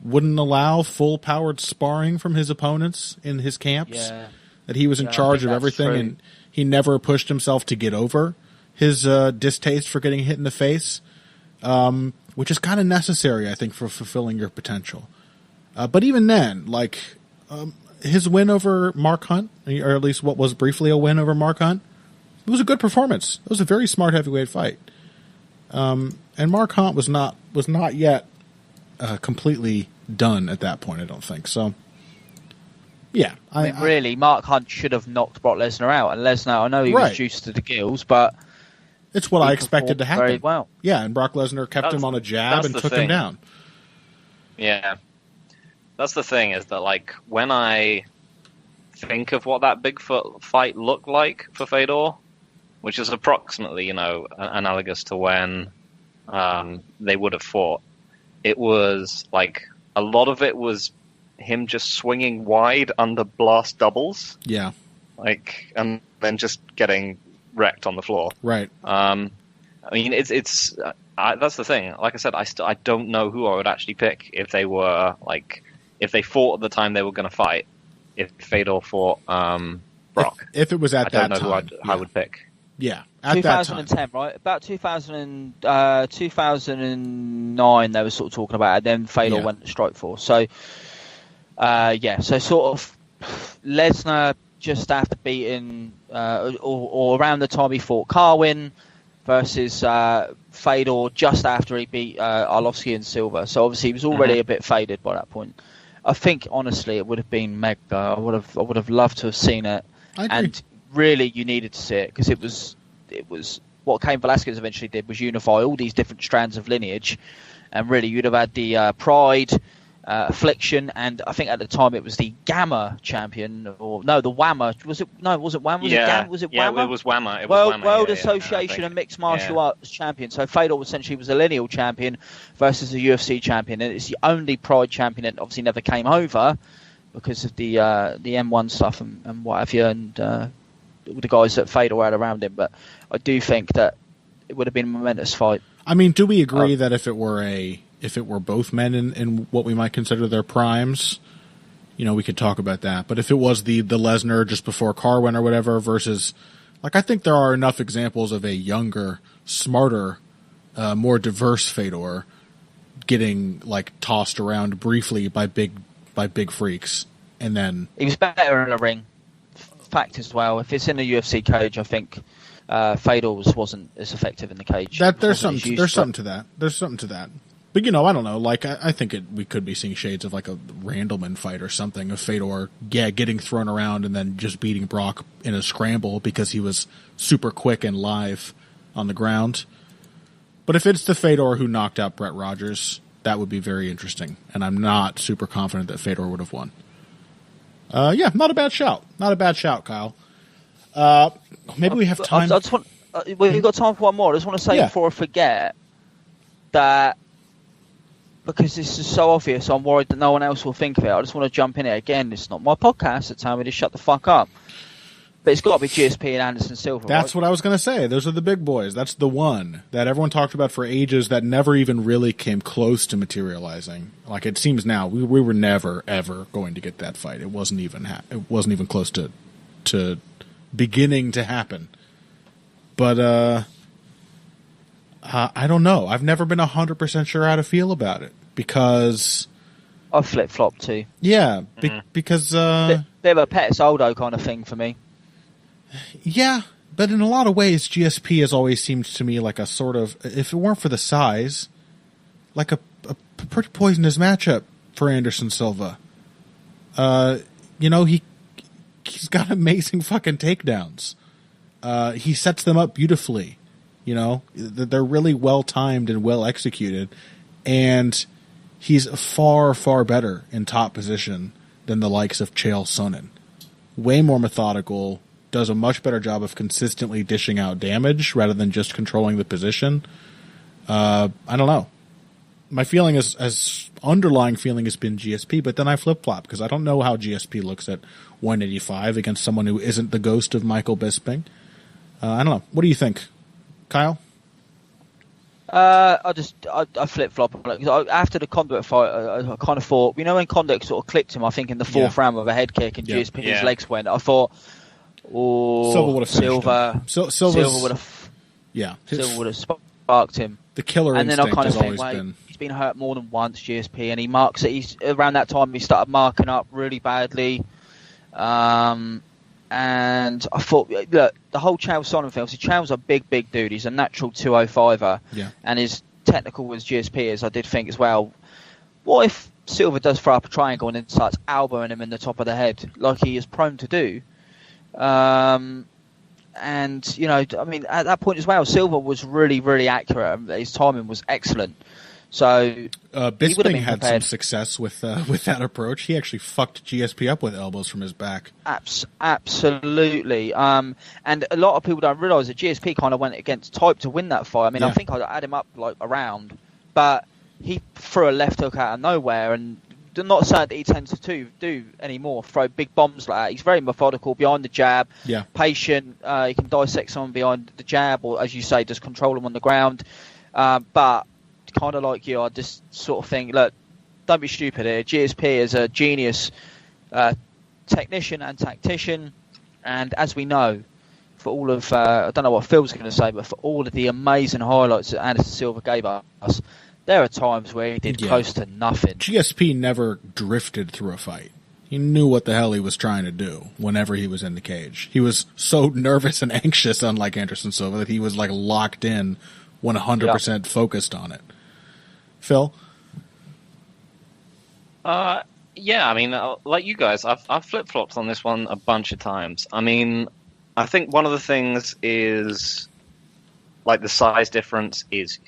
wouldn't allow full-powered sparring from his opponents in his camps. Yeah. That he was in charge of everything, and he never pushed himself to get over his distaste for getting hit in the face, which is kind of necessary, I think, for fulfilling your potential. But even then, his win over Mark Hunt, or at least what was briefly a win over Mark Hunt, it was a good performance. It was a very smart heavyweight fight. And Mark Hunt was not yet completely done at that point, I don't think. So, yeah. Really, Mark Hunt should have knocked Brock Lesnar out. And Lesnar, I know he was juiced to the gills, but... It's what I expected to happen. Very well. Yeah, and Brock Lesnar kept him on a jab and took him down. Yeah. That's the thing, is that, when I think of what that Bigfoot fight looked like for Fedor, which is approximately, analogous to when they would have fought, it was, a lot of it was him just swinging wide under blast doubles. Yeah. And then just getting wrecked on the floor. Right. I mean, it's that's the thing. Like I said, I don't know who I would actually pick if they were, if they fought at the time they were going to fight. if Fedor fought Brock. If it was at that time. I don't know who I would pick. Yeah, at 2010, right? About 2009, they were sort of talking about it. Then Fedor went to Strikeforce. So, so sort of Lesnar just after beating, or around the time he fought Carwin versus Fedor just after he beat Arlovsky and Silva. So obviously he was already a bit faded by that point. I think honestly it would have been mega. I would have loved to have seen it. I agree. And really you needed to see it because it was what Cain Velasquez eventually did was unify all these different strands of lineage, and really you'd have had the Pride, Affliction, and I think at the time it was the Gamma champion, or no, the Whammer. Was it Whammer? Was it Whammer? It was Whammer. World Association of Mixed Martial Arts champion. So Fedor essentially was a lineal champion versus a UFC champion, and it's the only Pride champion that obviously never came over because of the M1 stuff and what have you, and the guys that Fedor had around him. But I do think that it would have been a momentous fight. I mean, do we agree that if it were both men in what we might consider their primes, we could talk about that. But if it was the Lesnar just before Carwin or whatever versus, I think there are enough examples of a younger, smarter, more diverse Fedor getting tossed around briefly by big freaks, and then he was better in the ring. Fact as well. If it's in a UFC cage, I think Fedor wasn't as effective in the cage. There's something to that. There's something to that. But I don't know. I think we could be seeing shades of a Randleman fight or something of Fedor, getting thrown around and then just beating Brock in a scramble because he was super quick and live on the ground. But if it's the Fedor who knocked out Brett Rogers, that would be very interesting. And I'm not super confident that Fedor would have won. Not a bad shout. Not a bad shout, Kyle. Maybe we have time. We've got time for one more. I just want to say before I forget that, because this is so obvious, I'm worried that no one else will think of it. I just want to jump in it again. It's not my podcast. It's time me to shut the fuck up. But it's got to be GSP and Anderson Silva. That's what I was going to say. Those are the big boys. That's the one that everyone talked about for ages that never even really came close to materializing. It seems now we were never ever going to get that fight. It wasn't even close to beginning to happen. But I don't know. I've never been 100% sure how to feel about it because I flip-flop too. Yeah, because bit of a Pettis Aldo kind of thing for me. Yeah, but in a lot of ways, GSP has always seemed to me like a sort of, if it weren't for the size, like a pretty poisonous matchup for Anderson Silva. He's got amazing fucking takedowns. He sets them up beautifully. They're really well timed and well executed, and he's far, far better in top position than the likes of Chael Sonnen. Way more methodical. Does a much better job of consistently dishing out damage rather than just controlling the position. I don't know. My feeling as underlying feeling has been GSP, but then I flip-flop because I don't know how GSP looks at 185 against someone who isn't the ghost of Michael Bisping. I don't know. What do you think, Kyle? I flip-flop. After the Conduit fight, I kind of thought, when Conduit sort of clipped him, I think in the fourth round with a head kick and GSP's legs went, I thought, Silva would have Silva would have. Yeah, Silva would have sparked him. The killer and instinct then I kind of has always been. He's been hurt more than once, GSP, and he marks it. He's around that time he started marking up really badly. And I thought, look, the whole Chael Sonnen thing. Obviously, Chael's a big dude. He's a natural 205er. Yeah. And his technical as GSP is, I did think as well. What if Silva does throw up a triangle and then starts elbowing him in the top of the head, like he is prone to do? And at that point as well, Silva was really, really accurate. His timing was excellent. So Bisping had some success with that approach. He actually fucked GSP up with elbows from his back. Absolutely. And a lot of people don't realise that GSP kind of went against type to win that fight. I think I had him up a round, but he threw a left hook out of nowhere, and not saying that he tends to do anymore, throw big bombs like that. He's very methodical behind the jab, patient. He can dissect someone behind the jab, or as you say, just control them on the ground. But kind of like you, I just sort of think, look, don't be stupid here. GSP is a genius technician and tactician, and as we know, for all of I don't know what Phil's going to say, but for all of the amazing highlights that Anderson Silva gave us, there are times where he did close to nothing. GSP never drifted through a fight. He knew what the hell he was trying to do whenever he was in the cage. He was so nervous and anxious, unlike Anderson Silva, that he was like locked in, 100% focused on it. Phil? Yeah, I mean, like you guys, I've flip-flopped on this one a bunch of times. I mean, I think one of the things is, like, the size difference is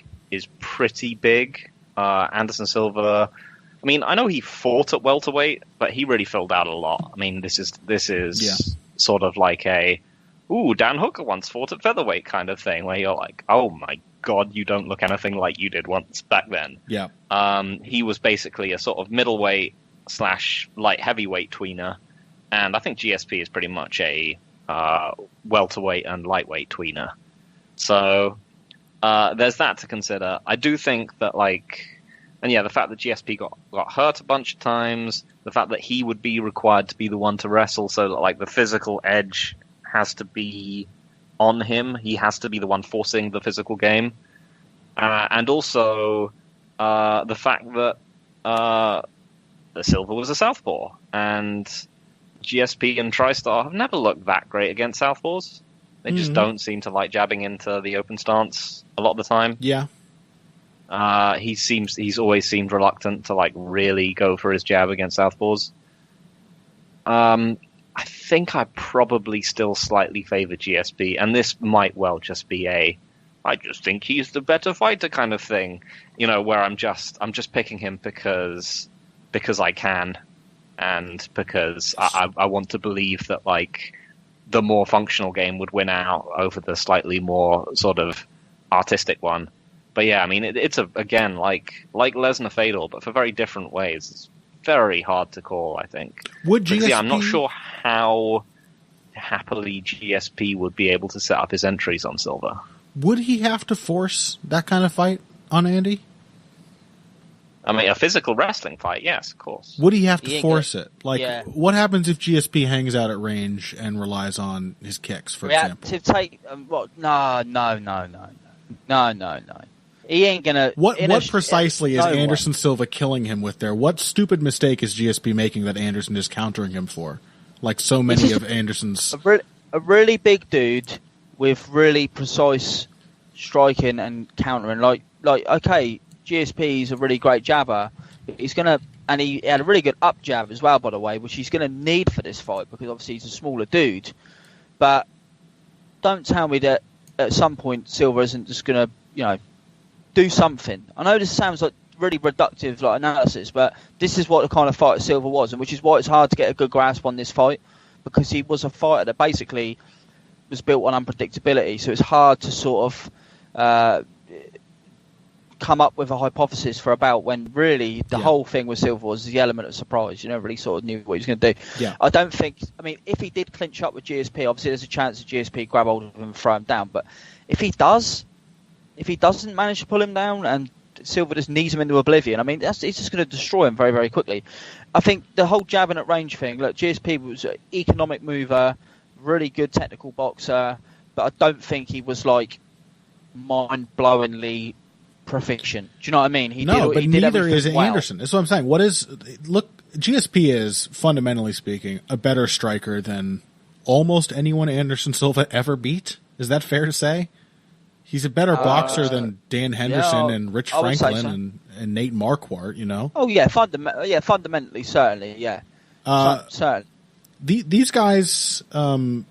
pretty big. Anderson Silva, I mean, I know he fought at welterweight, but he really filled out a lot. I mean, this is sort of like a, Dan Hooker once fought at featherweight kind of thing, where you're like, oh my God, you don't look anything like you did once back then. Yeah. He was basically a sort of middleweight / light heavyweight tweener, and I think GSP is pretty much a welterweight and lightweight tweener. So there's that to consider. I do think that, like, and yeah, the fact that GSP got hurt a bunch of times, the fact that he would be required to be the one to wrestle, so that, like, the physical edge has to be on him. He has to be the one forcing the physical game, and also the fact that Silva was a southpaw, and GSP and TriStar have never looked that great against southpaws. They just don't seem to like jabbing into the open stance a lot of the time. Yeah. He's always seemed reluctant to, like, really go for his jab against southpaws. I think I probably still slightly favor GSP, and this might well just be I just think he's the better fighter kind of thing, you know, where I'm just picking him because I can, and because I want to believe that, like, the more functional game would win out over the slightly more sort of artistic one. But yeah, I mean, it's again like Lesnar Fedor, but for very different ways. It's very hard to call, I think. Would GSP... Because, yeah, I'm not sure how happily GSP would be able to set up his entries on Silva. Would he have to force that kind of fight on Andy? I mean, a physical wrestling fight, yes, of course. Would he have to force it? Like, what happens if GSP hangs out at range and relies on his kicks, for example? To take No. He ain't gonna. What precisely is Anderson Silva killing him with there? What stupid mistake is GSP making that Anderson is countering him for? Like so many of Anderson's. A really big dude with really precise striking and countering. Like okay, GSP is a really great jabber. He's gonna, and he had a really good up jab as well, by the way, which he's gonna need for this fight because obviously he's a smaller dude. But don't tell me that at some point Silva isn't just gonna, do something. I know this sounds like really reductive, like, analysis, but this is what the kind of fighter Silva was, and which is why it's hard to get a good grasp on this fight, because he was a fighter that basically was built on unpredictability. So it's hard to sort of come up with a hypothesis for about when really the whole thing with Silva was the element of surprise. You never really sort of knew what he was going to do. Yeah. I don't think. I mean, if he did clinch up with GSP, obviously there's a chance that GSP grab hold of him and throw him down. But if he doesn't manage to pull him down and Silva just knees him into oblivion, I mean, he's just going to destroy him very, very quickly. I think the whole jabbing at range thing, look, GSP was an economic mover, really good technical boxer, but I don't think he was, like, mind-blowingly proficient. Do you know what I mean? Neither is Anderson. That's what I'm saying. GSP is, fundamentally speaking, a better striker than almost anyone Anderson Silva ever beat. Is that fair to say? He's a better boxer than Dan Henderson and Rich Franklin and Nate Marquardt, Oh yeah, fundamentally, certainly, yeah. Certainly. These guys, in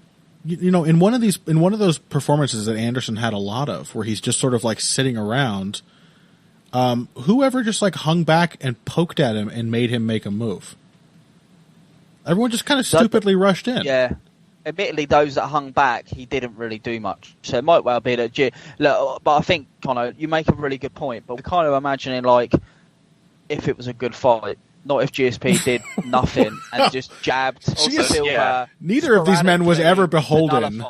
one of those performances that Anderson had a lot of, where he's just sort of like sitting around, whoever just like hung back and poked at him and made him make a move. Everyone just kind of stupidly rushed in. Yeah. Admittedly, those that hung back, he didn't really do much. So it might well be that. But I think, Connor, you make a really good point. But we're kind of imagining, like, if it was a good fight, not if GSP did nothing and just jabbed. Neither of these men was ever beholden.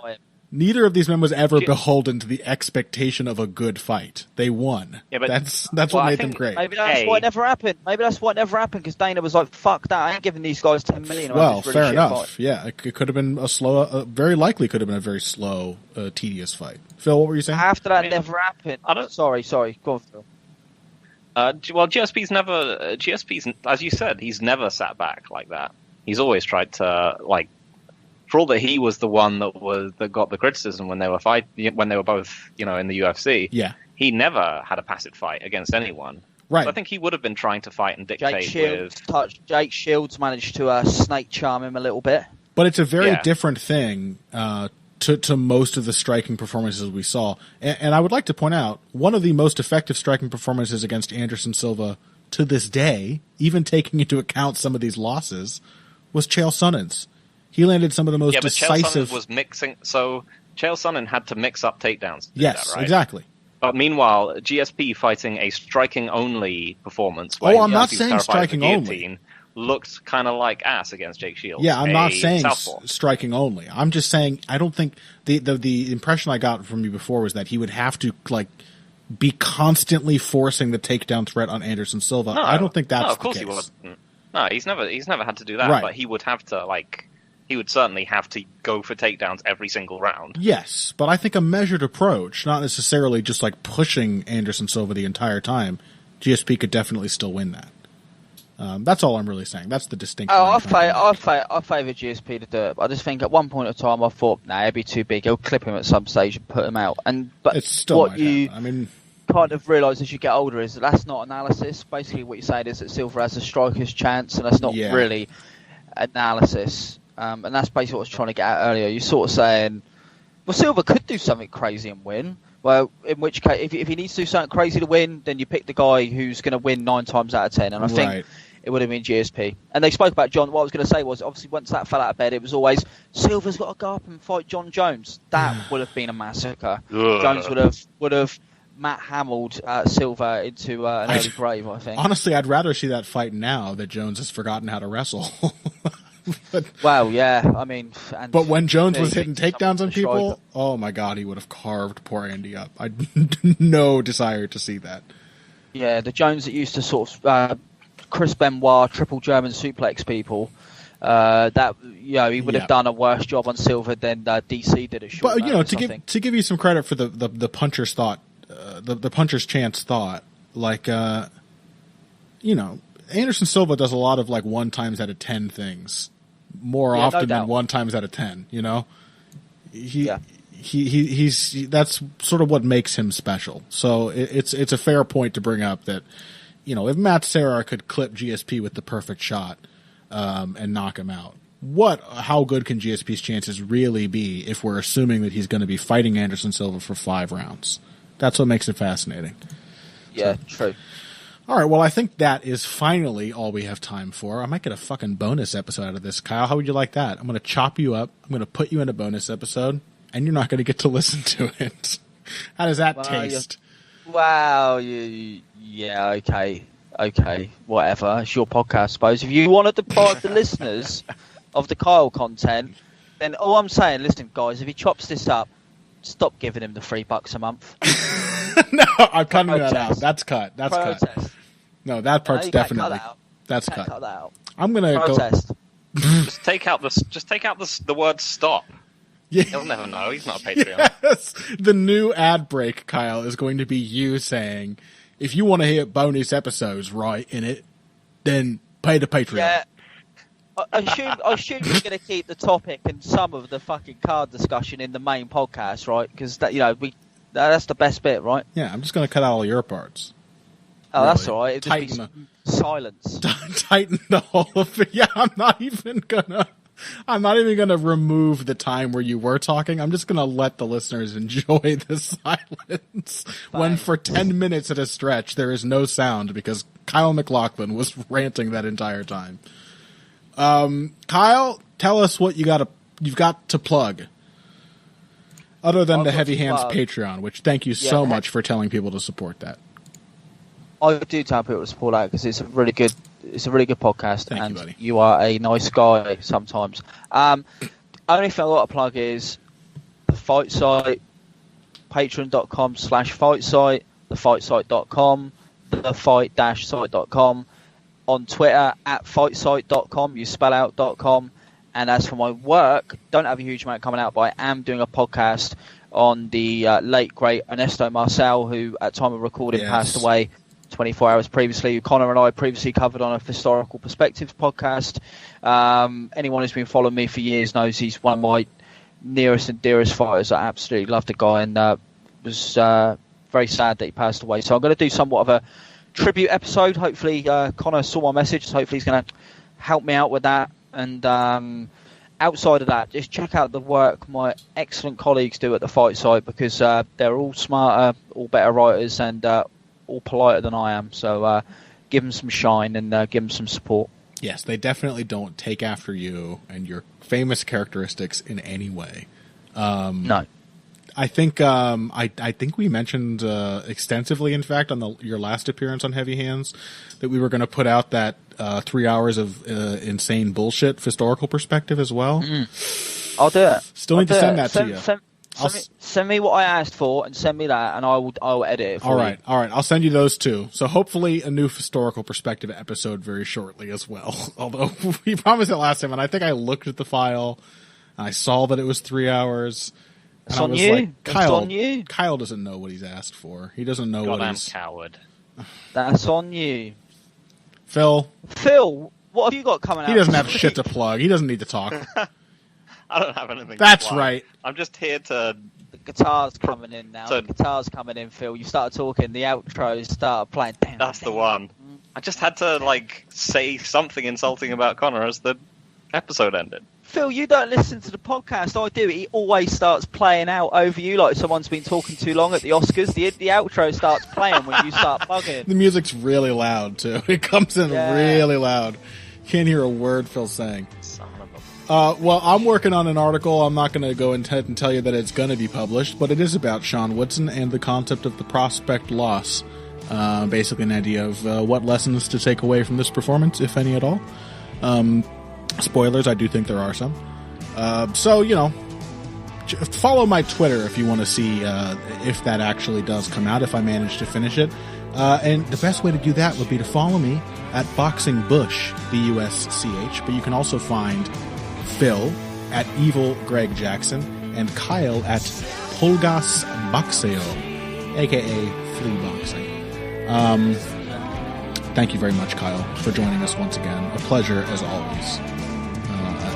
Neither of these men was ever beholden to the expectation of a good fight. They won. Yeah, but that's what made them great. Maybe that's why it never happened. Because Dana was like, "Fuck that! I ain't giving these guys 10 million." Well, fair enough. Fight. Yeah, it could have been very likely could have been a very slow, tedious fight. Phil, what were you saying? After that never happened. Sorry. Go on, Phil. Well, GSP's, as you said, he's never sat back like that. He's always tried to, like, for all that he was the one that got the criticism when they were both, in the UFC. Yeah. He never had a passive fight against anyone. Right. So I think he would have been trying to fight and dictate Jake Shields managed to snake charm him a little bit. But it's a very different thing to most of the striking performances we saw. And I would like to point out, one of the most effective striking performances against Anderson Silva to this day, even taking into account some of these losses, was Chael Sonnen's. He landed some of the most decisive... Chael Sonnen was mixing... So Chael Sonnen had to mix up takedowns. Yes, that, right? Exactly. But meanwhile, GSP fighting a striking-only performance... I'm not saying striking-only. Looked kind of like ass against Jake Shields. Yeah, I'm not saying striking only. I'm just saying I don't think the impression I got from you before was that he would have to be constantly forcing the takedown threat on Anderson Silva. No, I don't think that's the case. No, of course he wasn't. No, he's never had to do that. Right. But he would have to he would certainly have to go for takedowns every single round. Yes, but I think a measured approach, not necessarily just pushing Anderson Silva the entire time, GSP could definitely still win that. That's all I'm really saying. That's the distinction. I favour GSP to do it. I just think at one point in time I thought, it'd be too big. He'll clip him at some stage and put him out. But it's still what you kind of realise as you get older is that's not analysis. Basically, what you're saying is that Silva has a striker's chance, and that's not really analysis. And that's basically what I was trying to get at earlier. You're sort of saying, well, Silva could do something crazy and win. Well, in which case, if he needs to do something crazy to win, then you pick the guy who's going to win 9 times out of 10. And I think it would have been GSP. And they spoke about John. What I was going to say was, obviously, once that fell out of bed, it was always, Silva's got to go up and fight John Jones. That would have been a massacre. Jones would have Matt Hamilled Silva into an early grave, I think. Honestly, I'd rather see that fight now that Jones has forgotten how to wrestle. But when Jones was hitting takedowns on people, oh my God, he would have carved poor Andy up. I had no desire to see that. Yeah, the Jones that used to sort of Chris Benoit triple German suplex people. He would have done a worse job on Silva than DC did. To give you some credit for the puncher's thought, the puncher's chance thought, Anderson Silva does a lot of 1 times out of 10 things. More often than 1 times out of 10, He's that's sort of what makes him special. So it's a fair point to bring up that, if Matt Serra could clip GSP with the perfect shot, and knock him out, how good can GSP's chances really be if we're assuming that he's going to be fighting Anderson Silva for 5 rounds? That's what makes it fascinating. Yeah, true. All right, well, I think that is finally all we have time for. I might get a fucking bonus episode out of this. Kyle, how would you like that? I'm going to chop you up. I'm going to put you in a bonus episode, and you're not going to get to listen to it. How does that taste? Okay, whatever. It's your podcast, I suppose. If you want to deprive the listeners of the Kyle content, then all I'm saying, listen, guys, if he chops this up, stop giving him the $3 a month. No, I'm cutting that out. That's cut. That's cut. No, that part's definitely. That's cut. Cut that out. I'm gonna protest. Just take out the word stop. Yeah. He'll never know. He's not a Patreon. Yes. The new ad break, Kyle, is going to be you saying, if you want to hear bonus episodes right in it, then pay the Patreon. Yeah. I assume you're going to keep the topic and some of the fucking card discussion in the main podcast, right? Because that's the best bit, right? Yeah, I'm just going to cut out all your parts. Oh, really. That's all right. It'll just be silence. Tighten the whole of it. Yeah, I'm not even gonna remove the time where you were talking. I'm just gonna let the listeners enjoy the silence. Fine. When for 10 minutes at a stretch there is no sound because Kyle McLachlan was ranting that entire time. Kyle, tell us what you've got to plug. Other than the Heavy Hands Patreon, which thank you so much for telling people to support that. I do tell people to support that because it's a really good podcast. Thank and you, buddy. You are a nice guy sometimes. Only thing I got to plug is the Fight Site, patreon.com/fightsite, thefightsite.com, thefight-site.com, on Twitter @fightsite.com, you spell out .com. And as for my work, don't have a huge amount coming out, but I am doing a podcast on the late great Ernesto Marcel, who at time of recording passed away 24 hours previously. Connor and I previously covered on a Historical Perspectives podcast. Anyone who's been following me for years knows he's one of my nearest and dearest fighters. I absolutely love the guy, and was very sad that he passed away. So I'm going to do somewhat of a tribute episode. Hopefully Connor saw my message, so hopefully he's going to help me out with that. And outside of that, just check out the work my excellent colleagues do at the Fight Site, because they're all smarter, all better writers, and all politer than I am. So give them some shine and give them some support. Yes, they definitely don't take after you and your famous characteristics in any way. No. I think I think we mentioned extensively, in fact, on your last appearance on Heavy Hands, that we were going to put out that 3 hours of insane bullshit historical perspective as well. I'll do it. Still need to send that to you. Send me what I asked for, and send me that, and I'll edit it for you. All right. I'll send you those too. So hopefully a new historical perspective episode very shortly as well. Although we promised it last time, and I think I looked at the file, and I saw that it was 3 hours. It's on you. Like, Kyle doesn't know what he's asked for. He doesn't know what he's... coward. That's on you. Phil, what have you got coming out? He doesn't have shit to plug. He doesn't need to talk. I don't have anything That's to plug. right. I'm just here to... The guitar's coming in now. The guitar's coming in, Phil. You started talking. The outro started playing. That's the one. I just had to, say something insulting about Connor as the episode ended. Phil, you don't listen to the podcast. I do. He always starts playing out over you like someone's been talking too long at the Oscars. The outro starts playing when you start bugging. The music's really loud, too. It comes in really loud. Can't hear a word Phil's saying. Well, I'm working on an article. I'm not going to go ahead and tell you that it's going to be published, but it is about Sean Woodson and the concept of the prospect loss. Basically an idea of what lessons to take away from this performance, if any at all. Spoilers, I do think there are some. So, follow my Twitter if you want to see if that actually does come out, if I manage to finish it. And the best way to do that would be to follow me at Boxing Bush, BUSCH. But you can also find Phil at Evil Greg Jackson and Kyle at Pulgas Boxeo, a.k.a. Flea Boxing. Thank you very much, Kyle, for joining us once again. A pleasure, as always.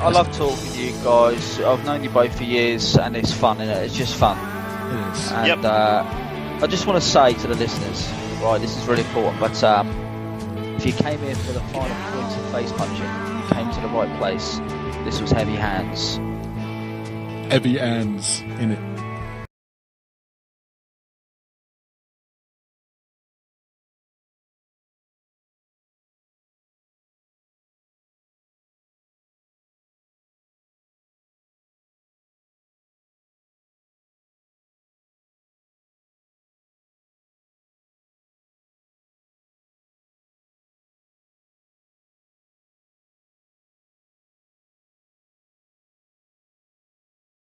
I love talking to you guys. I've known you both for years, and it's fun, isn't it? It's just fun. It is. And I just want to say to the listeners, right, this is really important, but if you came here for the final points of face punching, you came to the right place. This was Heavy Hands. Heavy Hands in it.